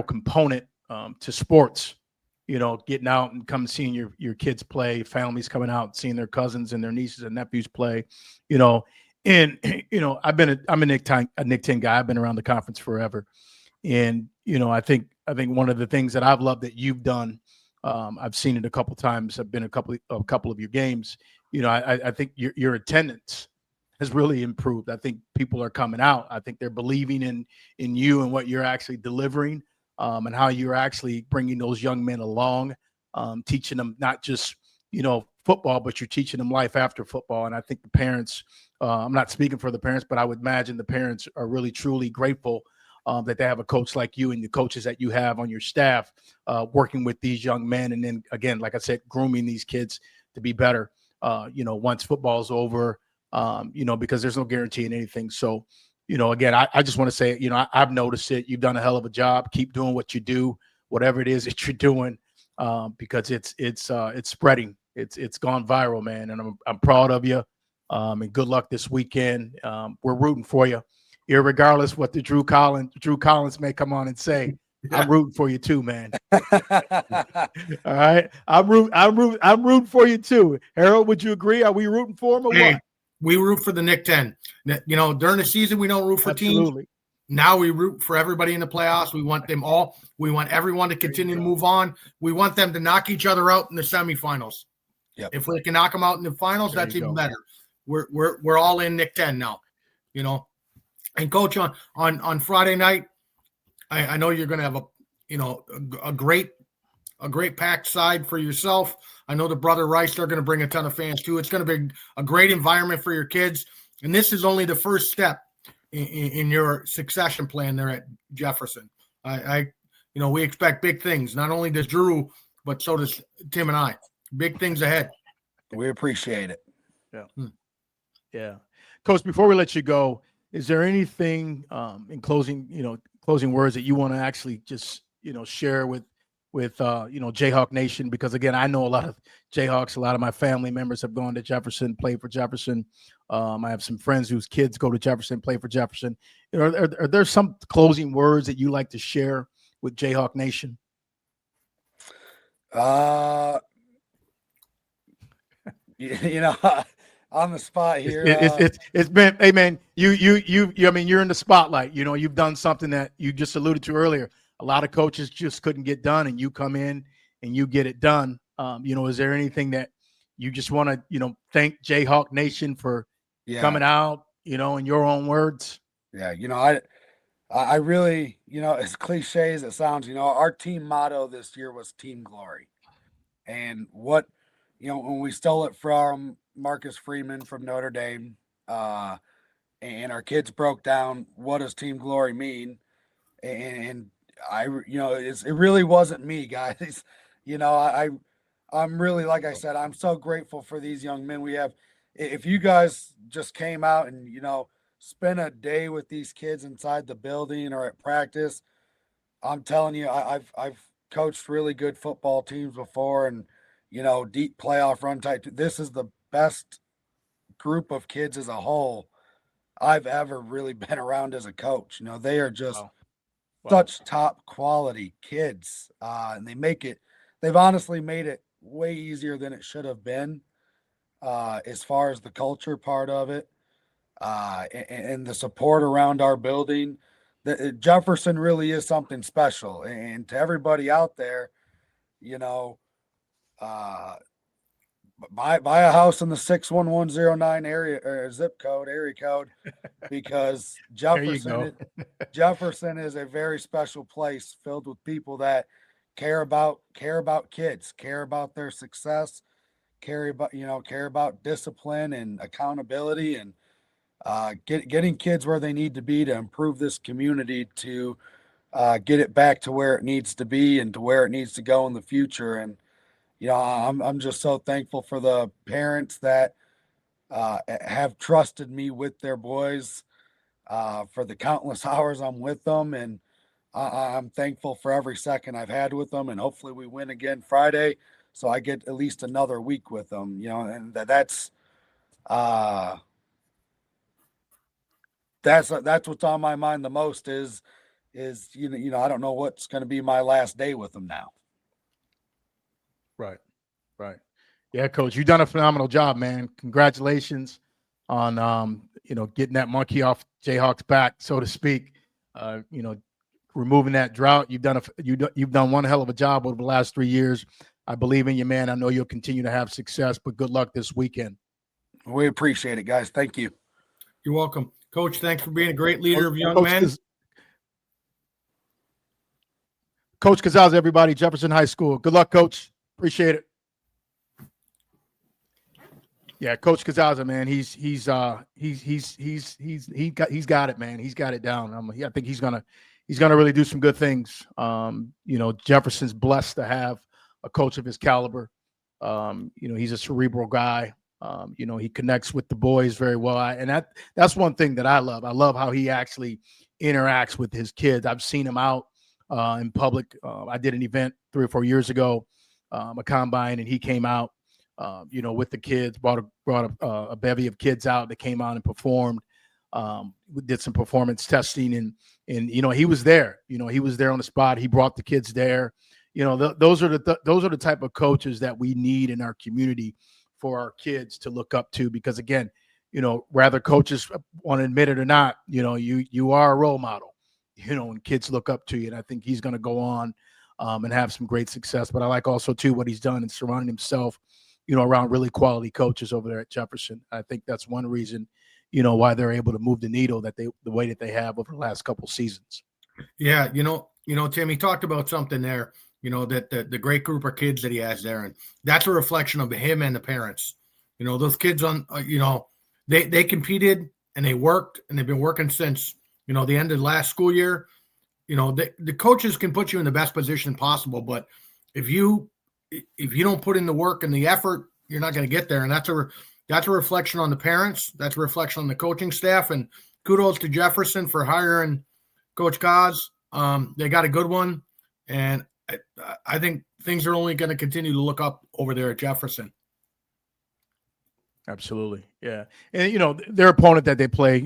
component to sports. Getting out and come seeing your kids play, families coming out, seeing their cousins and their nieces and nephews play, and I'm a Nick 10 guy. I've been around the conference forever. And, I think one of the things that I've loved that you've done, I've seen it a couple times. I've been a couple of your games. I think your attendance has really improved. I think people are coming out. I think they're believing in you and what you're actually delivering. And how you're actually bringing those young men along, teaching them not just, football, but you're teaching them life after football. And I think the parents, I'm not speaking for the parents, but I would imagine the parents are really, truly grateful that they have a coach like you and the coaches that you have on your staff working with these young men. And then, again, like I said, grooming these kids to be better, once football's over, because there's no guarantee in anything. So, again, I just want to say, I've noticed it. You've done a hell of a job. Keep doing what you do, whatever it is that you're doing, because it's spreading. It's gone viral, man. And I'm proud of you. And good luck this weekend. We're rooting for you, irregardless what the Drew Collins may come on and say. Yeah. I'm rooting for you too, man. All right, I'm rooting for you too. Harold, would you agree? Are we rooting for him or what? We root for the Nick 10. During the season, we don't root for teams. Now we root for everybody in the playoffs. We want them all. We want everyone to continue to move on. We want them to knock each other out in the semifinals. Yep. If we can knock them out in the finals, that's even better. We're all in Nick 10 now. And Coach, on Friday night, I know you're going to have a great a great packed side for yourself. I know the Brother Rice, they're going to bring a ton of fans too. It's going to be a great environment for your kids. And this is only the first step in your succession plan there at Jefferson. We expect big things. Not only does Drew, but so does Tim and I. Big things ahead. We appreciate it. Yeah. Yeah. Coach, before we let you go, is there anything in closing words that you want to actually just, share with Jayhawk Nation? Because again, I know a lot of Jayhawks, a lot of my family members have gone to Jefferson, played for Jefferson. I have some friends whose kids go to Jefferson, play for Jefferson. Are there some closing words that you like to share with Jayhawk Nation? On the spot here. It's been, hey man, I mean, you're in the spotlight. You've done something that you just alluded to earlier. A lot of coaches just couldn't get done, and you come in and you get it done. Is there anything that you just want to, thank Jayhawk Nation for coming out, in your own words? Yeah, I really, as cliche as it sounds, our team motto this year was Team Glory. And what, when we stole it from Marcus Freeman from Notre Dame, and our kids broke down, what does Team Glory mean? And it really wasn't me, guys. I'm really, like I said, I'm so grateful for these young men we have. If you guys just came out and, spend a day with these kids inside the building or at practice, I'm telling you, I've coached really good football teams before, and, deep playoff run type. This is the best group of kids as a whole I've ever really been around as a coach. They are just such top quality kids, and they've honestly made it way easier than it should have been, as far as the culture part of it, and the support around our building. Jefferson really is something special, and to everybody out there, buy a house in the 61109 area or zip code area code, because Jefferson is a very special place filled with people that care about kids, care about their success, care about discipline and accountability, and getting kids where they need to be to improve this community, to get it back to where it needs to be and to where it needs to go in the future. And I'm just so thankful for the parents that have trusted me with their boys, for the countless hours I'm with them, and I'm thankful for every second I've had with them. And hopefully we win again Friday, so I get at least another week with them. And that's what's on my mind the most is I don't know what's going to be my last day with them now. Right. Yeah, Coach, you've done a phenomenal job, man. Congratulations on getting that monkey off Jayhawk's back, so to speak. Removing that drought. You've done one hell of a job over the last 3 years. I believe in you, man. I know you'll continue to have success, but good luck this weekend. We appreciate it, guys. Thank you. You're welcome. Coach, thanks for being a great leader of young men. Coach Casazza, everybody, Jefferson High School. Good luck, Coach. Appreciate it. Yeah, Coach Casazza, man, he's got it, man. He's got it down. I think he's gonna really do some good things. Jefferson's blessed to have a coach of his caliber. He's a cerebral guy. He connects with the boys very well. And that's one thing that I love. I love how he actually interacts with his kids. I've seen him out in public. I did an event 3 or 4 years ago, a combine, and he came out, with the kids, brought a bevy of kids out that came out and performed. We did some performance testing, and he was there. He was there on the spot. He brought the kids there. Those are the type of coaches that we need in our community for our kids to look up to, because again, whether coaches want to admit it or not, you are a role model, and kids look up to you. And I think he's going to go on and have some great success. But I like also too what he's done in surrounding himself, around really quality coaches over there at Jefferson. I think that's one reason, why they're able to move the needle the way that they have over the last couple seasons. Yeah, Tim, he talked about something there. that the great group of kids that he has there. And that's a reflection of him and the parents. Those kids they competed and they worked, and they've been working since, the end of last school year. The coaches can put you in the best position possible, but if you don't put in the work and the effort, you're not going to get there. And that's a reflection on the parents. That's a reflection on the coaching staff. And kudos to Jefferson for hiring Coach Caz. They got a good one. And I think things are only going to continue to look up over there at Jefferson. Absolutely. Yeah. And, their opponent that they play,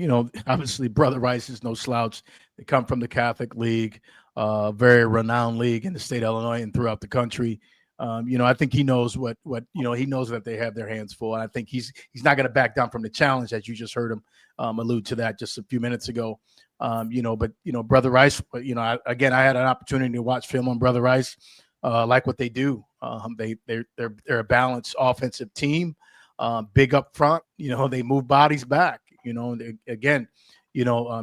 obviously Brother Rice is no slouch. They come from the Catholic League, very renowned league in the state of Illinois and throughout the country. I think he knows what he knows that they have their hands full. And I think he's not going to back down from the challenge, as you just heard him allude to that just a few minutes ago. But Brother Rice, I had an opportunity to watch film on Brother Rice, like what they do. They're a balanced offensive team, big up front. They move bodies back.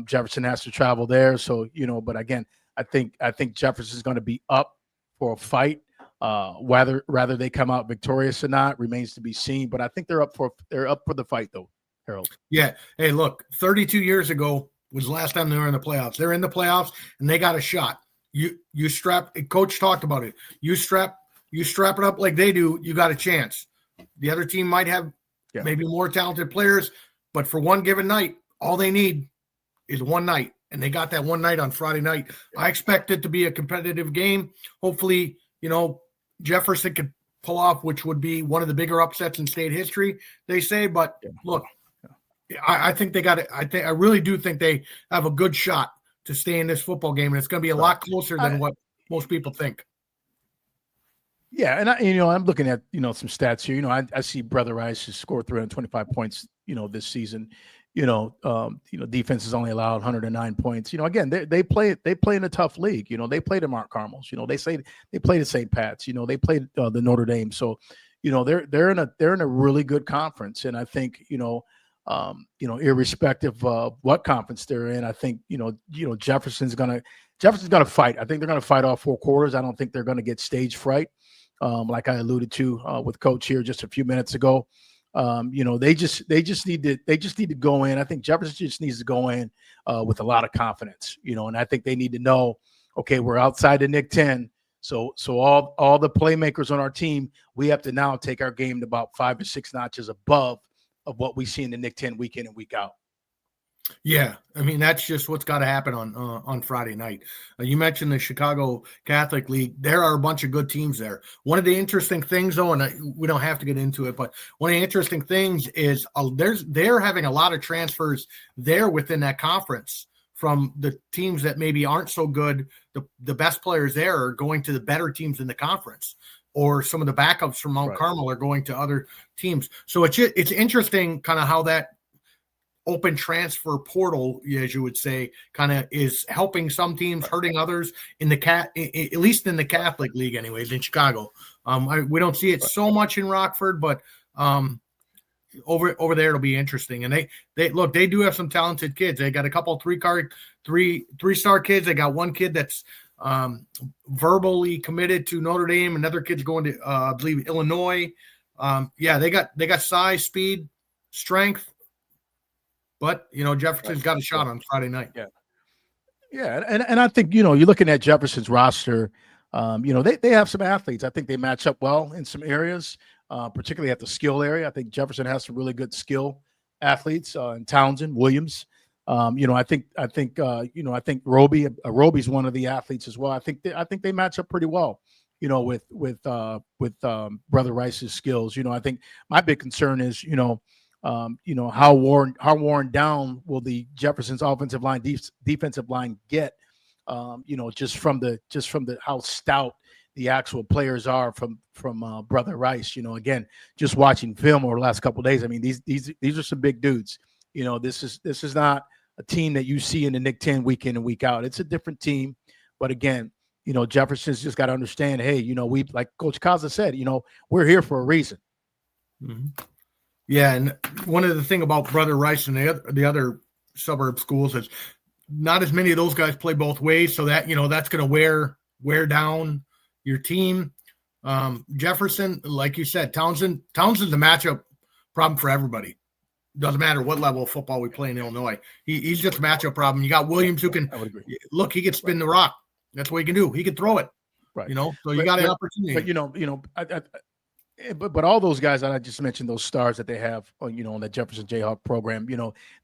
Jefferson has to travel there. So but again, I think Jefferson's going to be up for a fight. Whether they come out victorious or not remains to be seen. But I think they're up for the fight, though, Harold. Yeah. Hey, look, 32 years ago was the last time they were in the playoffs. They're in the playoffs and they got a shot. You strap. Coach talked about it. You strap it up like they do. You got a chance. The other team might have maybe more talented players, but for one given night, all they need is one night, and they got that one night on Friday night. I expect it to be a competitive game. Hopefully, Jefferson could pull off, which would be one of the bigger upsets in state history, they say. But look, I think they got it. I really do think they have a good shot to stay in this football game, and it's going to be a lot closer than what most people think. Yeah, and I'm looking at some stats here. I see Brother Rice has scored 325 points, this season. Defense has only allowed 109 points. Again, they play in a tough league. They play the Mount Carmels. They say they play the St. Pat's. They played the Notre Dame. So, they're in a really good conference. And I think irrespective of what conference they're in, I think Jefferson's gonna fight. I think they're gonna fight all four quarters. I don't think they're gonna get stage fright, like I alluded to with Coach here just a few minutes ago. They just need to go in. I think Jefferson just needs to go in with a lot of confidence, and I think they need to know, okay, we're outside the Nick 10. So all the playmakers on our team, we have to now take our game to about 5 or 6 notches above of what we see in the Nick 10 week in and week out. Yeah, I mean, that's just what's got to happen on Friday night. You mentioned the Chicago Catholic League. There are a bunch of good teams there. One of the interesting things, though, and we don't have to get into it, but one of the interesting things is they're having a lot of transfers there within that conference from the teams that maybe aren't so good. The best players there are going to the better teams in the conference, or some of the backups from Mount Carmel are going to other teams. So it's interesting kind of how that open transfer portal, as you would say, kind of is helping some teams, hurting others in at least in the Catholic League, anyways, in Chicago. We don't see it so much in Rockford, but over there it'll be interesting. And they do have some talented kids. They got a couple three-star kids. They got one kid that's verbally committed to Notre Dame. Another kid's going to I believe Illinois. They got size, speed, strength. But, Jefferson's got a shot on Friday night. Yeah. And I think, you're looking at Jefferson's roster, they have some athletes. I think they match up well in some areas, particularly at the skill area. I think Jefferson has some really good skill athletes in Townsend, Williams. I think Roby's one of the athletes as well. I think they match up pretty well, with Brother Rice's skills. I think my big concern is, how worn down will the Jefferson's offensive line, defensive line get? Just from the how stout the actual players are from Brother Rice. Again, just watching film over the last couple of days. I mean, these are some big dudes. This is not a team that you see in the Nick 10 week in and week out. It's a different team, but again, Jefferson's just got to understand. Hey, we, like Coach Casazza said, we're here for a reason. Mm-hmm. Yeah, and one of the thing about Brother Rice and the other suburb schools is not as many of those guys play both ways, so that that's going to wear down your team. Jefferson, like you said, Townsend's the matchup problem for everybody. Doesn't matter what level of football we play in Illinois. He's just a matchup problem. You got Williams who can look. He can spin the rock. That's what he can do. He can throw it. Right. So you got an opportunity. But all those guys that I just mentioned, those stars that they have, on that Jefferson Jayhawk program,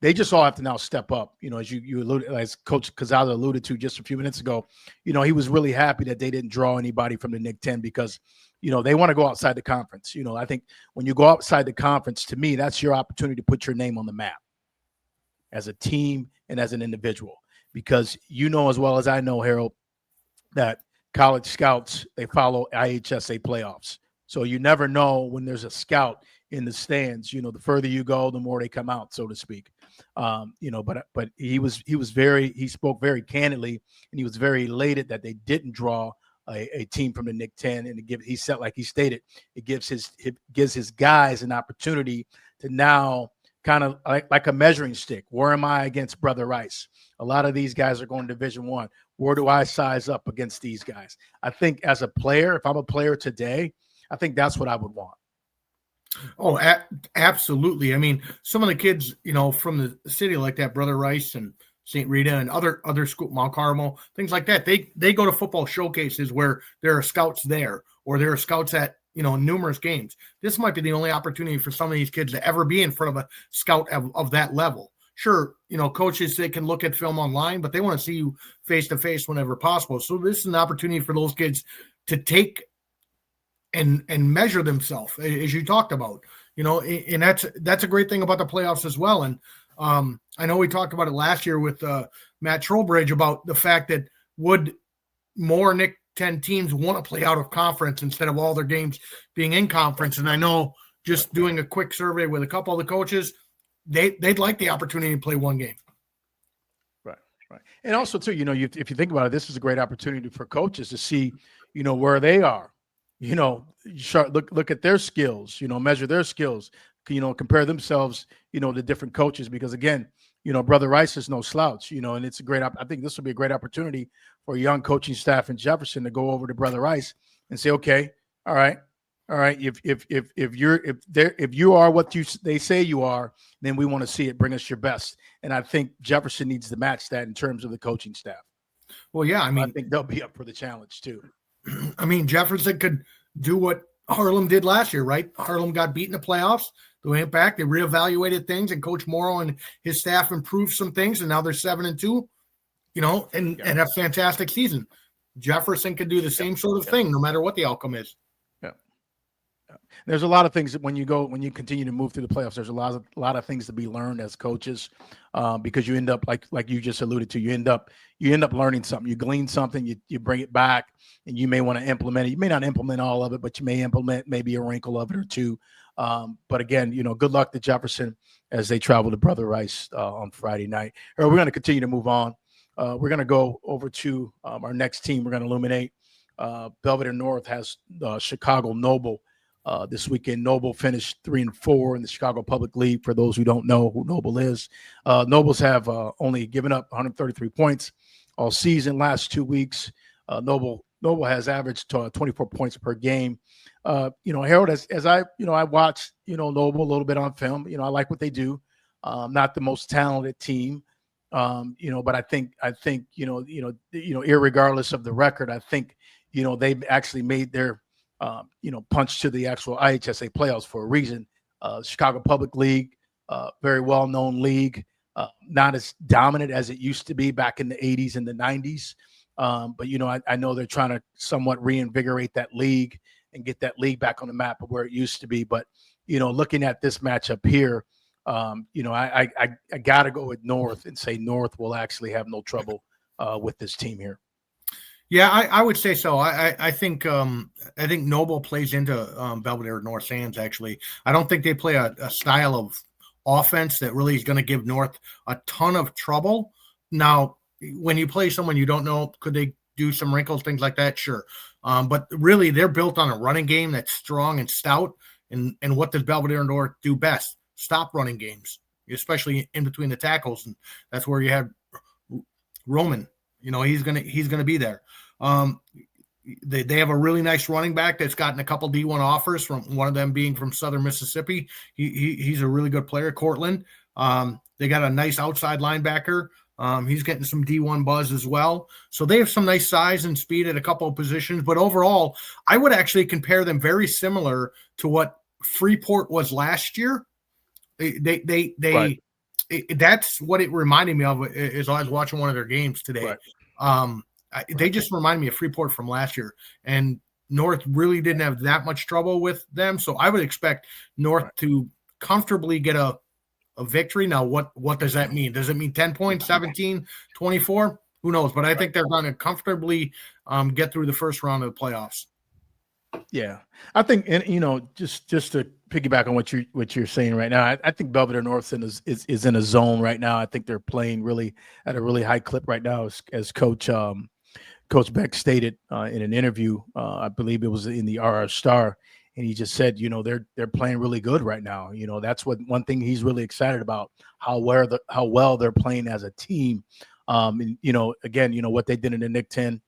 they just all have to now step up. As you alluded, as Coach Casazza alluded to just a few minutes ago, he was really happy that they didn't draw anybody from the Nick 10 because, they want to go outside the conference. I think when you go outside the conference, to me, that's your opportunity to put your name on the map as a team and as an individual, because as well as I know, Harold, that college scouts, they follow IHSA playoffs. So you never know when there's a scout in the stands. The further you go, the more they come out, so to speak. But he spoke very candidly, and he was very elated that they didn't draw a team from the Nick 10, and he said, like he stated, it gives his guys an opportunity to now kind of like a measuring stick. Where am I against Brother Rice? A lot of these guys are going to Division I. Where do I size up against these guys? I think as a player, if I'm a player today, I think that's what I would want. Oh, absolutely. I mean, some of the kids, from the city like that, Brother Rice and St. Rita and other school, Mount Carmel, things like that. They go to football showcases where there are scouts there, or there are scouts at, numerous games. This might be the only opportunity for some of these kids to ever be in front of a scout of that level. Sure, coaches, they can look at film online, but they want to see you face to face whenever possible. So this is an opportunity for those kids to take and measure themselves, as you talked about, and that's a great thing about the playoffs as well. And I know we talked about it last year with Matt Trowbridge about the fact that would more Nick 10 teams want to play out of conference instead of all their games being in conference. And I know just doing a quick survey with a couple of the coaches, they'd like the opportunity to play one game. Right. And also too, if you think about it, this is a great opportunity for coaches to see, where they are. Look at their skills, measure their skills, compare themselves, to different coaches, because again, Brother Rice is no slouch, and it's a great, I think this will be a great opportunity for a young coaching staff in Jefferson to go over to Brother Rice and say, okay, all right. If you are what they say you are, then we want to see it. Bring us your best. And I think Jefferson needs to match that in terms of the coaching staff. Well, yeah, I think they'll be up for the challenge too. I mean, Jefferson could do what Harlem did last year, right? Harlem got beat in the playoffs. They went back, they reevaluated things, and Coach Morrow and his staff improved some things, and now they're 7-2, and a fantastic season. Jefferson can do the same sort of thing, no matter what the outcome is. There's a lot of things that when you continue to move through the playoffs, there's a lot of things to be learned as coaches, because you end up like you just alluded to, you end up learning something, you glean something, you bring it back, and you may want to implement it. You may not implement all of it, but you may implement maybe a wrinkle of it or two. But again, good luck to Jefferson as they travel to Brother Rice on Friday night. We're going to continue to move on. We're going to go over to our next team. We're going to illuminate. Belvedere North has Chicago Noble. This weekend, Noble finished 3-4 in the Chicago Public League. For those who don't know who Noble is, Nobles have only given up 133 points all season. Last 2 weeks, Noble has averaged 24 points per game. Harold, as I watched Noble a little bit on film. I like what they do. Not the most talented team, but I think irregardless of the record, I think they've actually made their punch to the actual IHSA playoffs for a reason. Chicago Public League, very well-known league, not as dominant as it used to be back in the 80s and the 90s. But I know they're trying to somewhat reinvigorate that league and get that league back on the map of where it used to be. But, looking at this matchup here, I got to go with North and say North will actually have no trouble with this team here. Yeah, I would say so. I think Noble plays into Belvedere North's hands, actually. I don't think they play a style of offense that really is going to give North a ton of trouble. Now, when you play someone you don't know, could they do some wrinkles, things like that? Sure. But really, they're built on a running game that's strong and stout. And what does Belvedere North do best? Stop running games, especially in between the tackles. And that's where you have Roman. He's gonna be there. they have a really nice running back that's gotten a couple D1 offers, from one of them being from Southern Mississippi. He's a really good player, Cortland. They got a nice outside linebacker. He's getting some D1 buzz as well. So they have some nice size and speed at a couple of positions. But overall, I would actually compare them very similar to what Freeport was last year. That's what it reminded me of as I was watching one of their games today. Right. They just reminded me of Freeport from last year. And North really didn't have that much trouble with them. So I would expect North to comfortably get a victory. Now, what does that mean? Does it mean 10 points, 17, 24? Who knows? But I think they're going to comfortably get through the first round of the playoffs. Yeah, I think, and just to piggyback on what you're saying right now, I think Belvedere North is in a zone right now. I think they're playing really at a really high clip right now, as Coach Beck stated in an interview. I believe it was in the RR Star. And he just said, they're playing really good right now. That's one thing he's really excited about, how well they're playing as a team. And, again, what they did in the Nick 10,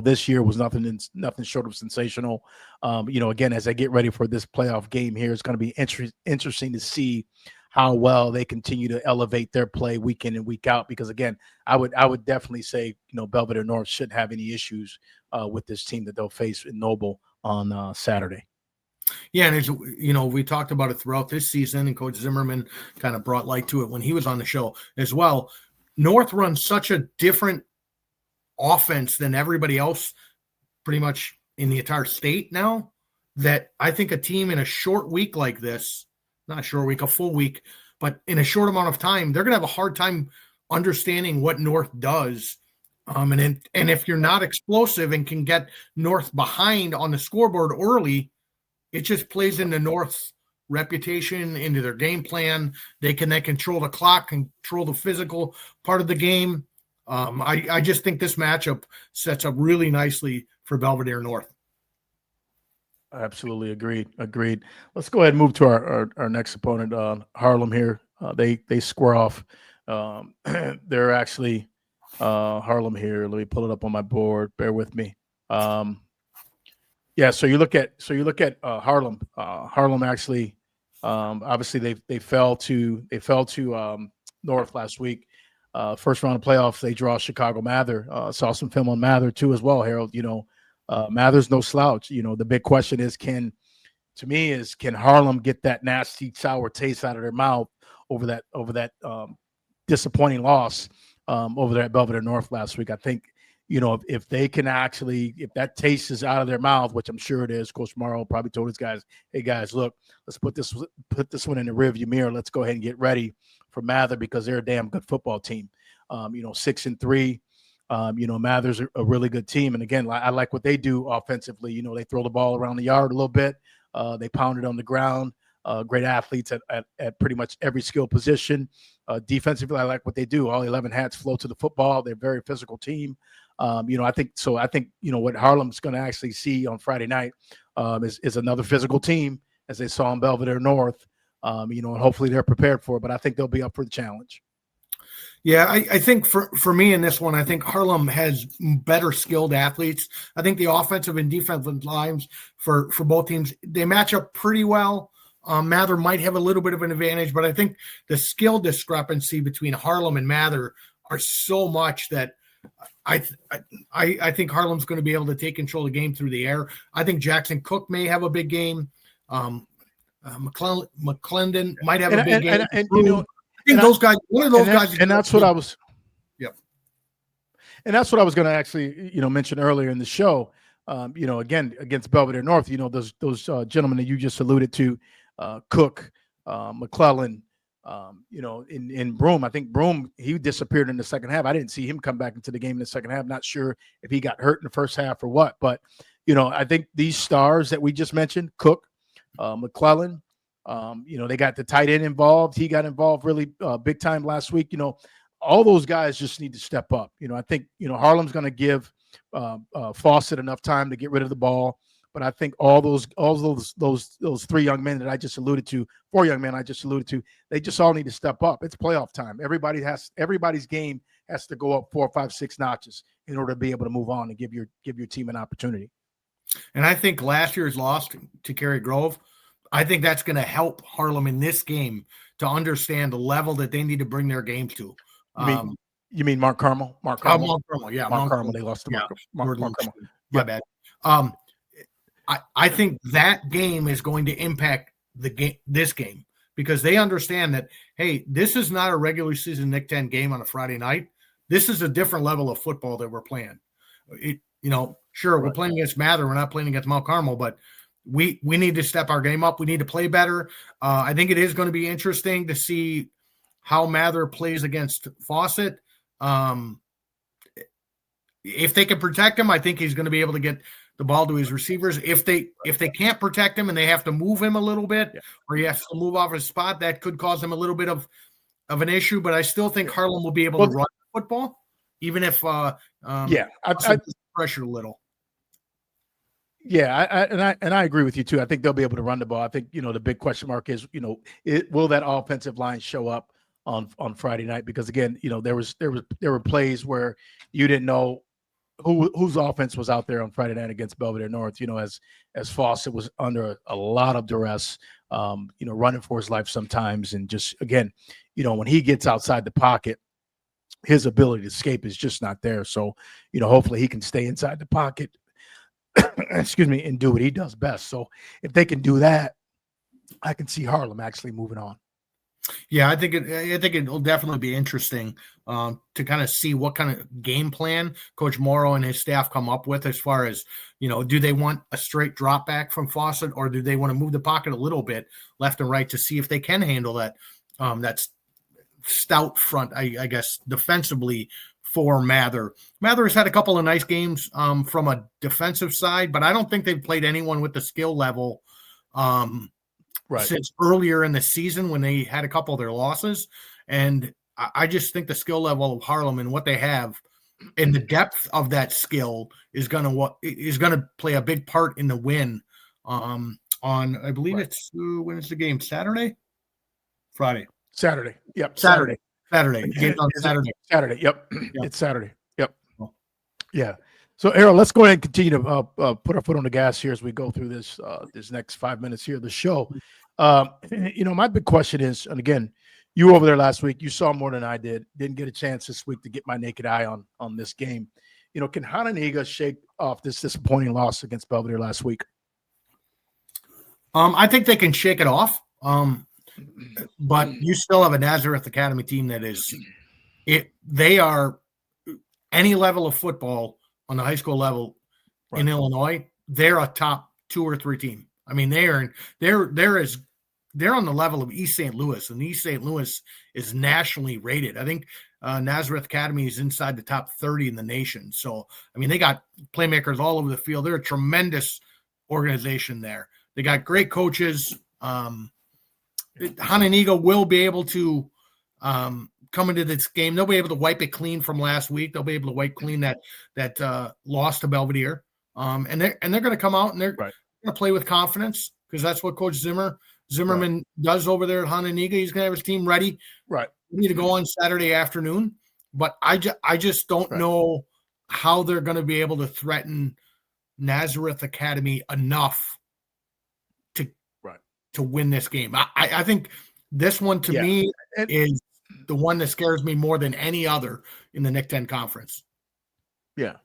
this year was nothing short of sensational. Again, as they get ready for this playoff game here, it's going to be interesting to see how well they continue to elevate their play week in and week out. Because again, I would definitely say, Belvedere North shouldn't have any issues with this team that they'll face in Noble on Saturday. Yeah, and as we talked about it throughout this season, and Coach Zimmerman kind of brought light to it when he was on the show as well. North runs such a different offense than everybody else pretty much in the entire state now, that I think a team in a short week like this, not a short week, a full week, but in a short amount of time, they're going to have a hard time understanding what North does. And if you're not explosive and can get North behind on the scoreboard early, it just plays into North's reputation, into their game plan. They can then control the clock, control the physical part of the game. I just think this matchup sets up really nicely for Belvedere North. Absolutely agreed. Let's go ahead and move to our next opponent, Harlem here. They square off. They're actually Harlem here. Let me pull it up on my board. Bear with me. Yeah, so you look at Harlem. Harlem actually, obviously they fell to North last week. First round of playoffs, they draw Chicago Mather. Saw some film on Mather too as well, Harold. Mather's no slouch. The big question is, can Harlem get that nasty sour taste out of their mouth over that disappointing loss over there at Belvedere North last week? I think, if they can actually, if that taste is out of their mouth, which I'm sure it is, Coach Morrow probably told his guys, hey guys, look, let's put this one in the rearview mirror. Let's go ahead and get ready for Mather, because they're a damn good football team. 6-3. Mather's a really good team. And again, I like what they do offensively. They throw the ball around the yard a little bit. They pound it on the ground. Great athletes at pretty much every skill position. Defensively, I like what they do. All 11 hats flow to the football. They're a very physical team. I think what Harlem's going to actually see on Friday night is another physical team, as they saw in Belvedere North. And hopefully they're prepared for it, but I think they'll be up for the challenge. Yeah, I think for me in this one, I think Harlem has better skilled athletes. I think the offensive and defensive lines for both teams, they match up pretty well. Mather might have a little bit of an advantage, but I think the skill discrepancy between Harlem and Mather are so much that I think Harlem's going to be able to take control of the game through the air. I think Jackson Cook may have a big game. McClendon might have a big game. I think those guys, one of those guys, and that's what I was. Yep. And that's what I was going to actually, mention earlier in the show. Again, against Belvedere North, those gentlemen that you just alluded to, Cook, McClellan, in Broom. I think Broom, he disappeared in the second half. I didn't see him come back into the game in the second half. Not sure if he got hurt in the first half or what. But, I think these stars that we just mentioned, Cook, McClellan, they got the tight end involved. He got involved really big time last week. All those guys just need to step up. I think, Harlem's going to give Fawcett enough time to get rid of the ball. But I think all those 3 young men that I just alluded to, 4 young men I just alluded to, they just all need to step up. It's playoff time. Everybody's game has to go up 4, 5, 6 notches in order to be able to move on and give your team an opportunity. And I think last year's loss to Cary Grove, I think that's going to help Harlem in this game to understand the level that they need to bring their game to. You mean Mark Carmel? Mark Carmel, yeah. Mark Carmel, they lost to Mark Carmel. My bad. I think that game is going to impact this game because they understand that, hey, this is not a regular season Nick 10 game on a Friday night. This is a different level of football that we're playing. Sure, we're playing against Mather. We're not playing against Mount Carmel, but we need to step our game up. We need to play better. I think it is going to be interesting to see how Mather plays against Fawcett. If they can protect him, I think he's going to be able to get the ball to his receivers. If they can't protect him and they have to move him a little bit, or he has to move off his spot, that could cause him a little bit of an issue. But I still think Harlem will be able to run football, even if I pressure a little. Yeah, I agree with you too. I think they'll be able to run the ball. I think the big question mark is will that offensive line show up on Friday night? Because again, there were plays where you didn't know whose offense was out there on Friday night against Belvedere North. As Fawcett was under a lot of duress, running for his life sometimes, and just again, when he gets outside the pocket, his ability to escape is just not there. So, hopefully he can stay inside the pocket. Excuse me, and do what he does best. So if they can do that, I can see Harlem actually moving on. Yeah, I think it will definitely be interesting to kind of see what kind of game plan Coach Morrow and his staff come up with as far as, do they want a straight drop back from Fawcett, or do they want to move the pocket a little bit left and right to see if they can handle that that's stout front, I guess, defensively for Mather. Mather has had a couple of nice games from a defensive side, but I don't think they've played anyone with the skill level since earlier in the season when they had a couple of their losses. And I just think the skill level of Harlem and what they have and the depth of that skill is going to play a big part in the win on, I believe it's when is the game? Friday. Saturday. Yep. Saturday. Game's on Saturday. Saturday. Yep. It's Saturday. Yep. Yeah. So, Errol, let's go ahead and continue to put our foot on the gas here as we go through this next 5 minutes here of the show. My big question is, and again, you were over there last week. You saw more than I did. Didn't get a chance this week to get my naked eye on this game. Can Hononegah shake off this disappointing loss against Belvedere last week? I think they can shake it off. But you still have a Nazareth Academy team that they are any level of football on the high school level in Illinois. They're a top 2 or 3 team. I mean, they're on the level of East St. Louis, and East St. Louis is nationally rated. I think Nazareth Academy is inside the top 30 in the nation. So, I mean, they got playmakers all over the field. They're a tremendous organization there. They got great coaches. Hononegah will be able to come into this game. They'll be able to wipe it clean from last week. They'll be able to wipe clean that loss to Belvedere. And they're going to come out and they're going to play with confidence because that's what Coach Zimmerman does over there at Hononegah. He's going to have his team ready. Right. We need to go on Saturday afternoon. But I just don't know how they're going to be able to threaten Nazareth Academy enough to win this game. I think this one to me is the one that scares me more than any other in the Nick 10 conference. Yeah,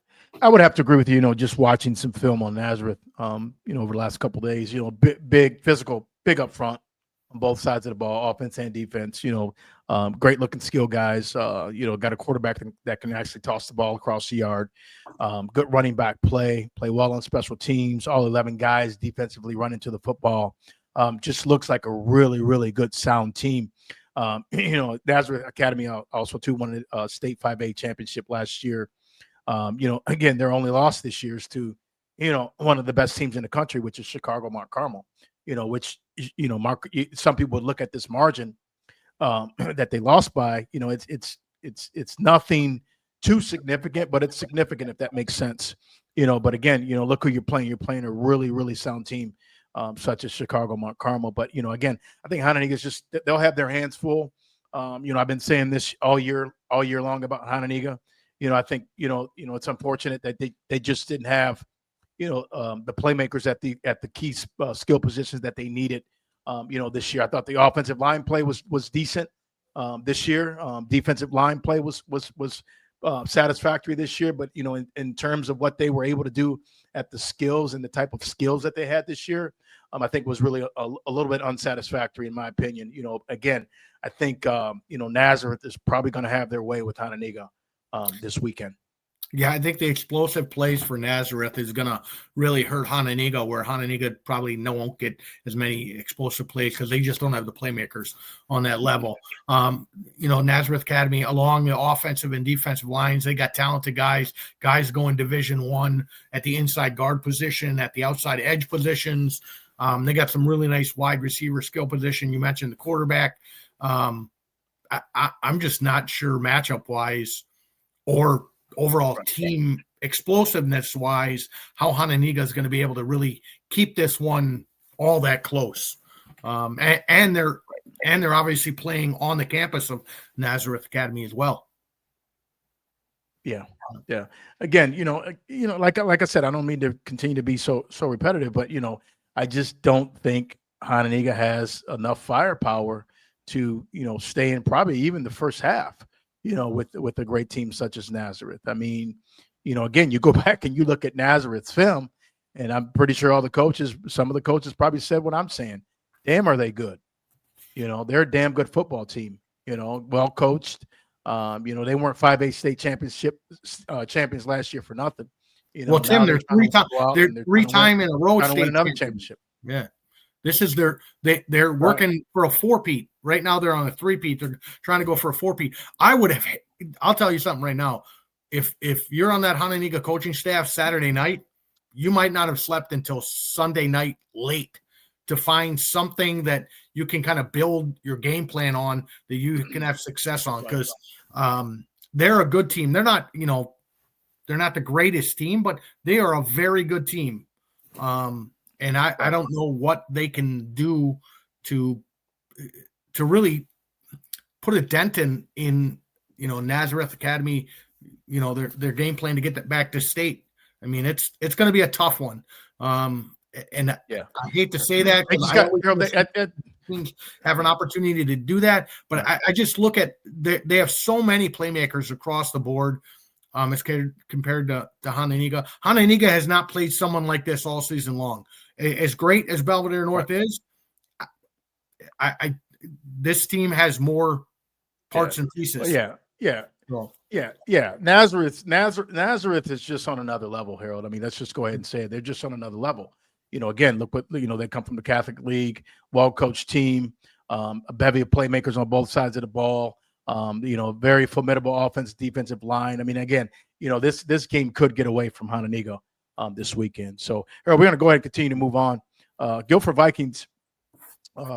I would have to agree with you. Just watching some film on Nazareth, over the last couple of days, big physical, big up front on both sides of the ball, offense and defense. Great looking skill guys. Got a quarterback that can actually toss the ball across the yard. Good running back play well on special teams. All 11 guys defensively running to the football. Just looks like a really, really good sound team. Nazareth Academy also too won a state 5A championship last year. Again, their only loss this year is to, one of the best teams in the country, which is Chicago Mount Carmel. Which some people would look at this margin that they lost by. It's nothing too significant, but it's significant if that makes sense. But again, look who you're playing. You're playing a really, really sound team, such as Chicago, Mount Carmel. But again, I think Hononegah's they'll have their hands full. I've been saying this all year long about Hononegah. I think it's unfortunate that they just didn't have the playmakers at the key skill positions that they needed. This year I thought the offensive line play was decent. This year, defensive line play was satisfactory this year. But in terms of what they were able to do at the skills and the type of skills that they had this year, I think was really a little bit unsatisfactory in my opinion. Again, I think Nazareth is probably going to have their way with Hononegah this weekend. Yeah, I think the explosive plays for Nazareth is going to really hurt Hononegah, where Hononegah probably won't get as many explosive plays because they just don't have the playmakers on that level. Nazareth Academy, along the offensive and defensive lines, they got talented guys going Division I at the inside guard position, at the outside edge positions. They got some really nice wide receiver skill position. You mentioned the quarterback. I'm just not sure matchup-wise or overall team explosiveness wise, how Hononegah is going to be able to really keep this one all that close. And they're obviously playing on the campus of Nazareth Academy as well. Yeah. Again, like I said, I don't mean to continue to be so repetitive, but I just don't think Hononegah has enough firepower to stay in probably even the first half. With a great team such as Nazareth. I mean, again, you go back and you look at Nazareth's film, and I'm pretty sure some of the coaches probably said what I'm saying. Damn, are they good? They're a damn good football team, well coached. They weren't 5A state championship champions last year for nothing. Well, Tim, they're three-time in a row state another championship. Yeah. This is they're working for a four-peat. Right now they're on a three-peat. They're trying to go for a four-peat. I'll tell you something right now. If you're on that Hononegah coaching staff Saturday night, you might not have slept until Sunday night late to find something that you can kind of build your game plan on that you can have success on, because they're a good team. They're not, they're not the greatest team, but they are a very good team. And I don't know what they can do to really put a dent in Nazareth Academy, their game plan to get that back to state. I mean, it's going to be a tough one. And I hate to say that, teams have an opportunity to do that, but I just look at they have so many playmakers across the board. As compared to Hononegah. Hononegah has not played someone like this all season long. As great as Belvedere North is, this team has more parts and pieces. Nazareth is just on another level, Harold. I mean, let's just go ahead and say it. They're just on another level. Again, look what they come from the Catholic League, well-coached team, a bevy of playmakers on both sides of the ball. Very formidable offense, defensive line. I mean, again, this game could get away from Hononegah this weekend. So, Harold, we're going to go ahead and continue to move on. Guilford Vikings,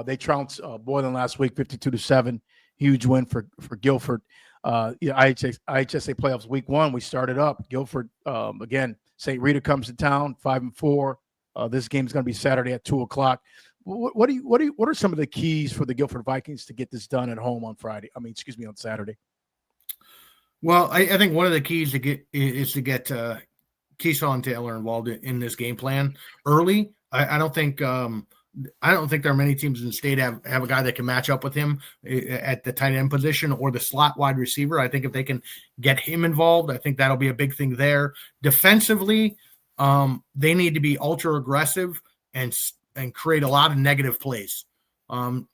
they trounced Boylan last week, 52-7. Huge win for Guilford. IHSA playoffs week 1. We started up. Guilford again. St. Rita comes to town, 5-4. This game's going to be Saturday at 2:00. What are some of the keys for the Guilford Vikings to get this done at home on Saturday? Well, I think one of the keys to get Keyshawn Taylor involved in this game plan early. I don't think there are many teams in the state have a guy that can match up with him at the tight end position or the slot wide receiver. I think if they can get him involved, I think that'll be a big thing there. Defensively, they need to be ultra aggressive and create a lot of negative plays. And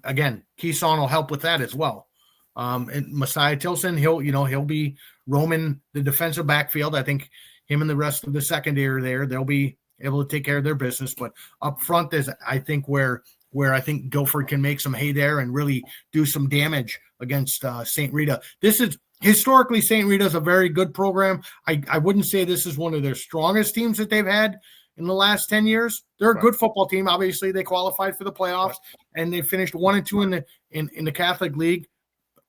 again, Keyshawn will help with that as well. And Messiah Tilson, he'll be roaming the defensive backfield. I think him and the rest of the secondary there, they'll be able to take care of their business. But up front is, I think, where I think Guilford can make some hay there and really do some damage against St. Rita. This is historically, St. Rita is a very good program. I wouldn't say this is one of their strongest teams that they've had in the last 10 years. They're a good football team. Obviously, they qualified for the playoffs and they finished 1-2 in the Catholic League.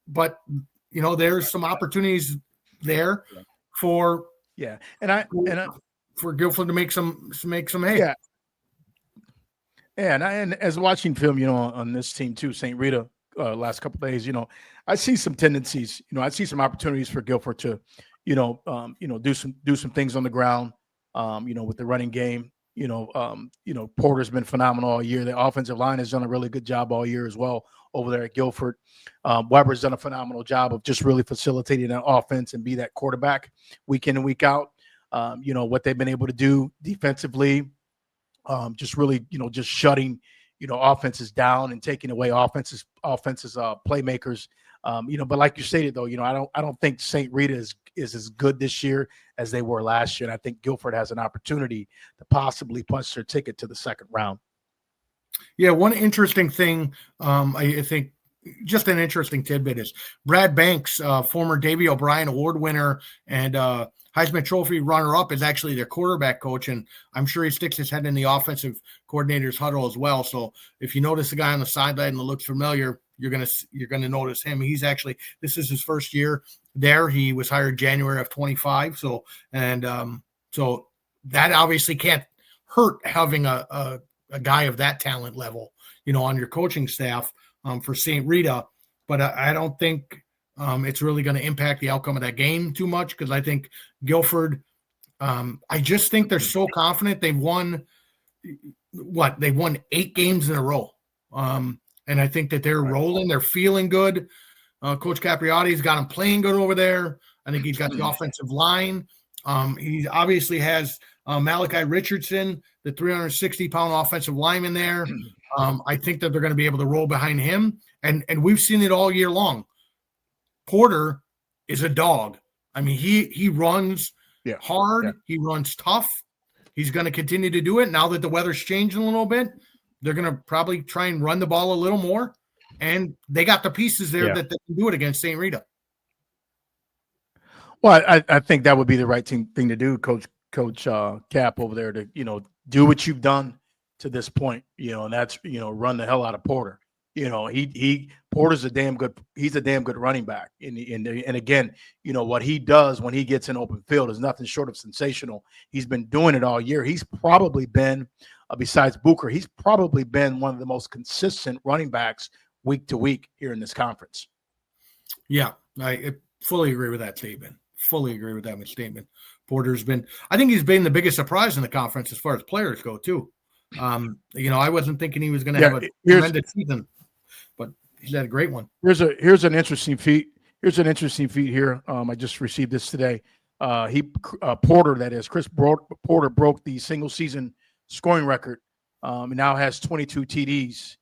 But there's some opportunities there for for Guilford to make some hay. Yeah. And as watching film, on this team too, St. Rita, last couple of days, I see some tendencies. I see some opportunities for Guilford to, do some things on the ground. With the running game. Porter's been phenomenal all year. The offensive line has done a really good job all year as well over there at Guilford. Weber's done a phenomenal job of just really facilitating that offense and be that quarterback week in and week out. What they've been able to do defensively. Just really, just shutting, offenses down and taking away offenses, playmakers. But like you stated though, I don't think St. Rita is as good this year as they were last year. And I think Guilford has an opportunity to possibly punch their ticket to the second round. Yeah, one interesting thing, I think just an interesting tidbit is Brad Banks, former Davey O'Brien Award winner and Heisman Trophy runner-up, is actually their quarterback coach, and I'm sure he sticks his head in the offensive coordinator's huddle as well. So if you notice the guy on the sideline that looks familiar, you're gonna notice him. He's actually, this is his first year there. He was hired January of 25. So that obviously can't hurt having a guy of that talent level, on your coaching staff for St. Rita. But I don't think it's really going to impact the outcome of that game too much, because I think Guilford, I just think they're so confident. They've won 8 games in a row. And I think that they're rolling. They're feeling good. Coach Capriotti's got them playing good over there. I think he's got the offensive line. He obviously has Malachi Richardson, the 360-pound offensive lineman there. I think that they're going to be able to roll behind him. And we've seen it all year long. Porter is a dog. I mean, he runs hard. Yeah. He runs tough. He's going to continue to do it. Now that the weather's changing a little bit, they're going to probably try and run the ball a little more. And they got the pieces there that they can do it against St. Rita. Well, I think that would be the right thing to do, Coach Cap over there, to, do what you've done to this point, and that's, run the hell out of Porter. Porter's he's a damn good running back. And again, what he does when he gets in open field is nothing short of sensational. He's been doing it all year. He's probably been, besides Booker, he's probably been one of the most consistent running backs week to week here in this conference. Yeah, I fully agree with that statement. Porter's been, I think he's been the biggest surprise in the conference as far as players go too. I wasn't thinking he was going to have a tremendous season, but he's had a great one. Here's an interesting feat. Here. I just received this today. Chris Porter broke the single season scoring record. And now has 22 TDs.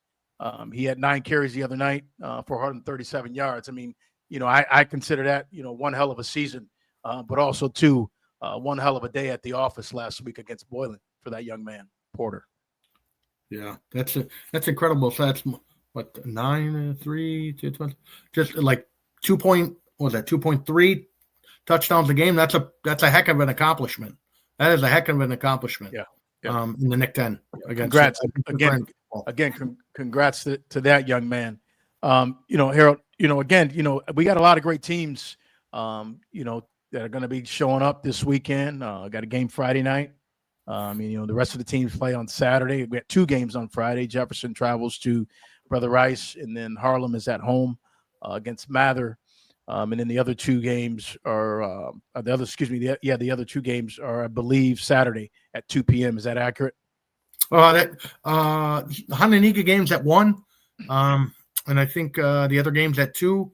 He had 9 carries the other night for 137 yards. I mean, I consider that, one hell of a season, but also too, one hell of a day at the office last week against Boylan for that young man, Porter. Yeah, that's incredible. So that's what, 9, 3, 2, 20, just like 2.3 touchdowns a game. That's a heck of an accomplishment. That is a heck of an accomplishment. Yeah. In the Nick 10. Congrats again. Congrats to that young man. Harold, again, we got a lot of great teams, that are going to be showing up this weekend. Got a game Friday night. The rest of the teams play on Saturday. We got 2 games on Friday. Jefferson travels to Brother Rice, and then Harlem is at home against Mather. And then the other 2 games are the other 2 games are, I believe, Saturday at 2 p.m. Is that accurate? The Hononegah game's at 1. And I think the other game's at 2.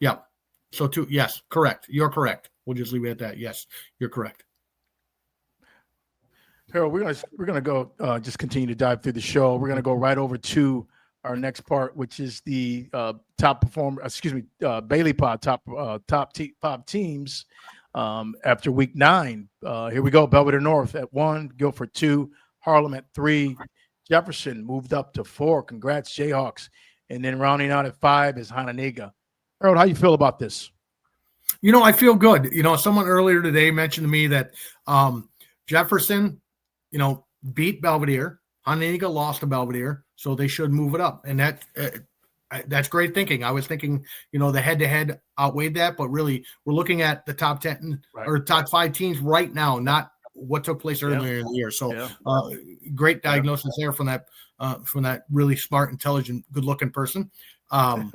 Yeah. So 2. Yes, correct. You're correct. We'll just leave it at that. Yes, you're correct. Harold, we're gonna go just continue to dive through the show. We're gonna go right over to our next part, which is the Bailey Pod top teams after week 9. Here we go. Belvedere North at 1, Guilford 2, Harlem at 3, Jefferson moved up to 4. Congrats, Jayhawks. And then rounding out at 5 is Hononegah. Harold, how you feel about this? I feel good. Someone earlier today mentioned to me that Jefferson, beat Belvedere. Hononegah lost to Belvedere, so they should move it up. And that that's great thinking. I was thinking, the head-to-head outweighed that, but really we're looking at the top 10 or top 5 teams right now, not what took place earlier in the year. So great diagnosis there from that really smart, intelligent, good-looking person. I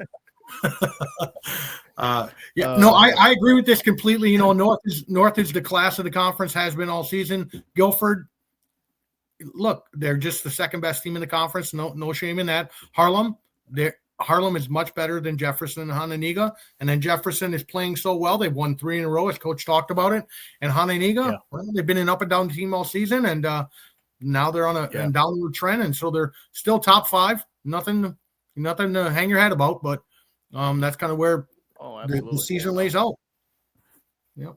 agree with this completely. North is the class of the conference, has been all season. Guilford, look, they're just the second best team in the conference. No shame in that. Harlem is much better than Jefferson and Hononegah. And then Jefferson is playing so well. They've won 3 in a row, as Coach talked about it. And Hononegah, well, they've been an up and down team all season. And now they're on a downward trend. And so they're still top 5. Nothing to hang your head about. But that's kind of where the season lays out. Yep.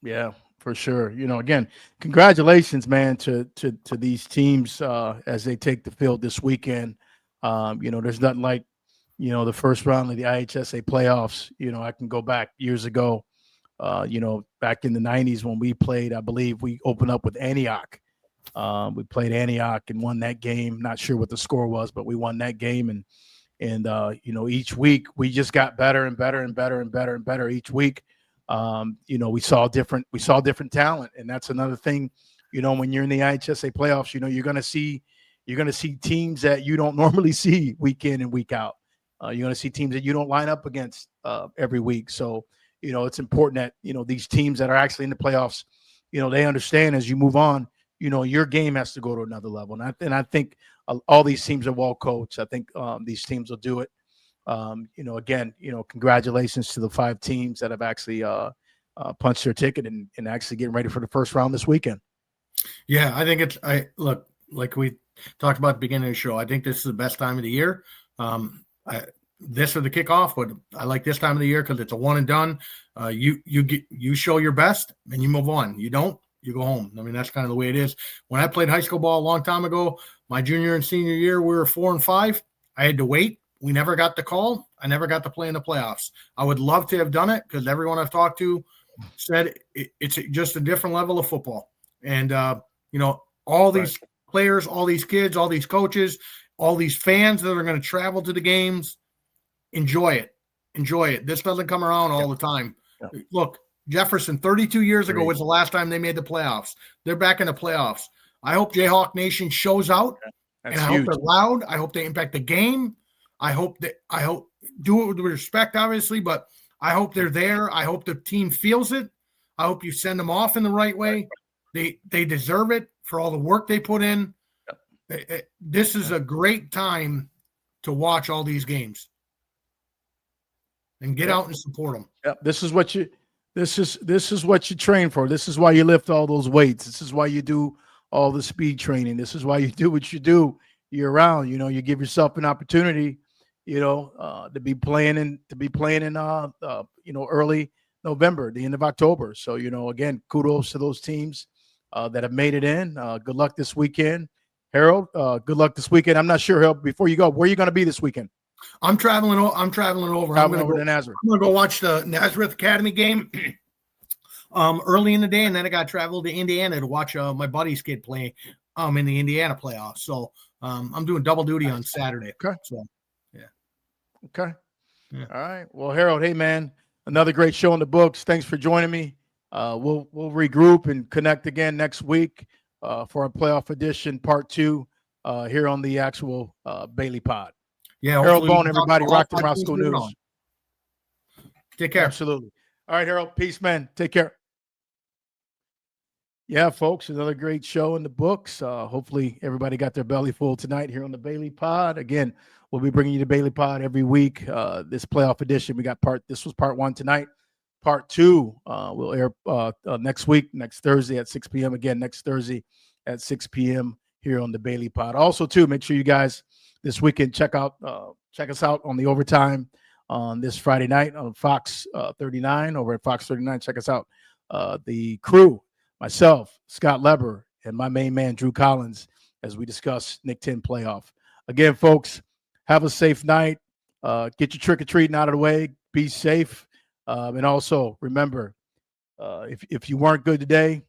Yeah, for sure. Again, congratulations, man, to these teams as they take the field this weekend. There's nothing like, the first round of the IHSA playoffs. I can go back years ago, back in the 90s when we played. I believe we opened up with Antioch. We played Antioch and won that game. Not sure what the score was, but we won that game. And each week we just got better and better and better and better and better each week. We saw different talent, and that's another thing. When you're in the IHSA playoffs, you're going to see teams that you don't normally see week in and week out. You're going to see teams that you don't line up against every week. So, it's important that, these teams that are actually in the playoffs, they understand as you move on, your game has to go to another level. And I think all these teams are well coached. I think these teams will do it. Again, congratulations to the 5 teams that have actually punched their ticket and actually getting ready for the first round this weekend. Yeah, I think look, like we talked about at the beginning of the show, I think this is the best time of the year. This or the kickoff, but I like this time of the year because it's a one and done. You show your best and you move on. You don't, you go home. I mean, that's kind of the way it is. When I played high school ball a long time ago, my junior and senior year, we were 4 and 5. I had to wait. We never got the call. I never got to play in the playoffs. I would love to have done it because everyone I've talked to said it's just a different level of football. And, all these players, all these kids, all these coaches, all these fans that are going to travel to the games, enjoy it. Enjoy it. This doesn't come around all the time. Yeah. Look, Jefferson, 32 years ago was the last time they made the playoffs. They're back in the playoffs. I hope Jayhawk Nation shows out. That's and I hope they're loud. I hope they impact the game. I hope do it with respect, obviously, but I hope they're there. I hope the team feels it. I hope you send them off in the right way. They deserve it for all the work they put in. This is a great time to watch all these games and get out and support them. Yep. This is what you train for. This is why you lift all those weights. This is why you do all the speed training. This is why you do what you do year round. You give yourself an opportunity, to be playing in early November, the end of October. So, again, kudos to those teams that have made it in. Good luck this weekend. Harold, good luck this weekend. I'm not sure, Harold, before you go, where are you going to be this weekend? I'm traveling over. I'm going to Nazareth. I'm going to go watch the Nazareth Academy game early in the day, and then I got to travel to Indiana to watch my buddy's kid play in the Indiana playoffs. So I'm doing double duty on Saturday. Okay. So, yeah. Okay. Yeah. All right. Well, Harold, hey, man, another great show in the books. Thanks for joining me. We'll regroup and connect again next week for our playoff edition, part 2, here on the actual Bailey Pod. Yeah, Harold Bone, everybody, Rockton Roscoe News. Take care. Absolutely. All right, Harold. Peace, man. Take care. Yeah, folks, another great show in the books. Hopefully everybody got their belly full tonight here on the Bailey Pod. Again, we'll be bringing you the Bailey Pod every week. This playoff edition, this was part 1 tonight. Part 2 will air next week, next Thursday at 6 p.m. Again, next Thursday at 6 p.m. here on the Bailey Pod. Also, too, make sure you guys this weekend check us out on the overtime on this Friday night on Fox 39 over at Fox 39. Check us out. The crew, myself, Scott Leber, and my main man, Drew Collins, as we discuss Nick 10 playoff. Again, folks, have a safe night. Get your trick-or-treating out of the way. Be safe. And also, remember, if you weren't good today,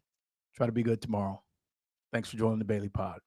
try to be good tomorrow. Thanks for joining the Bailey Pod.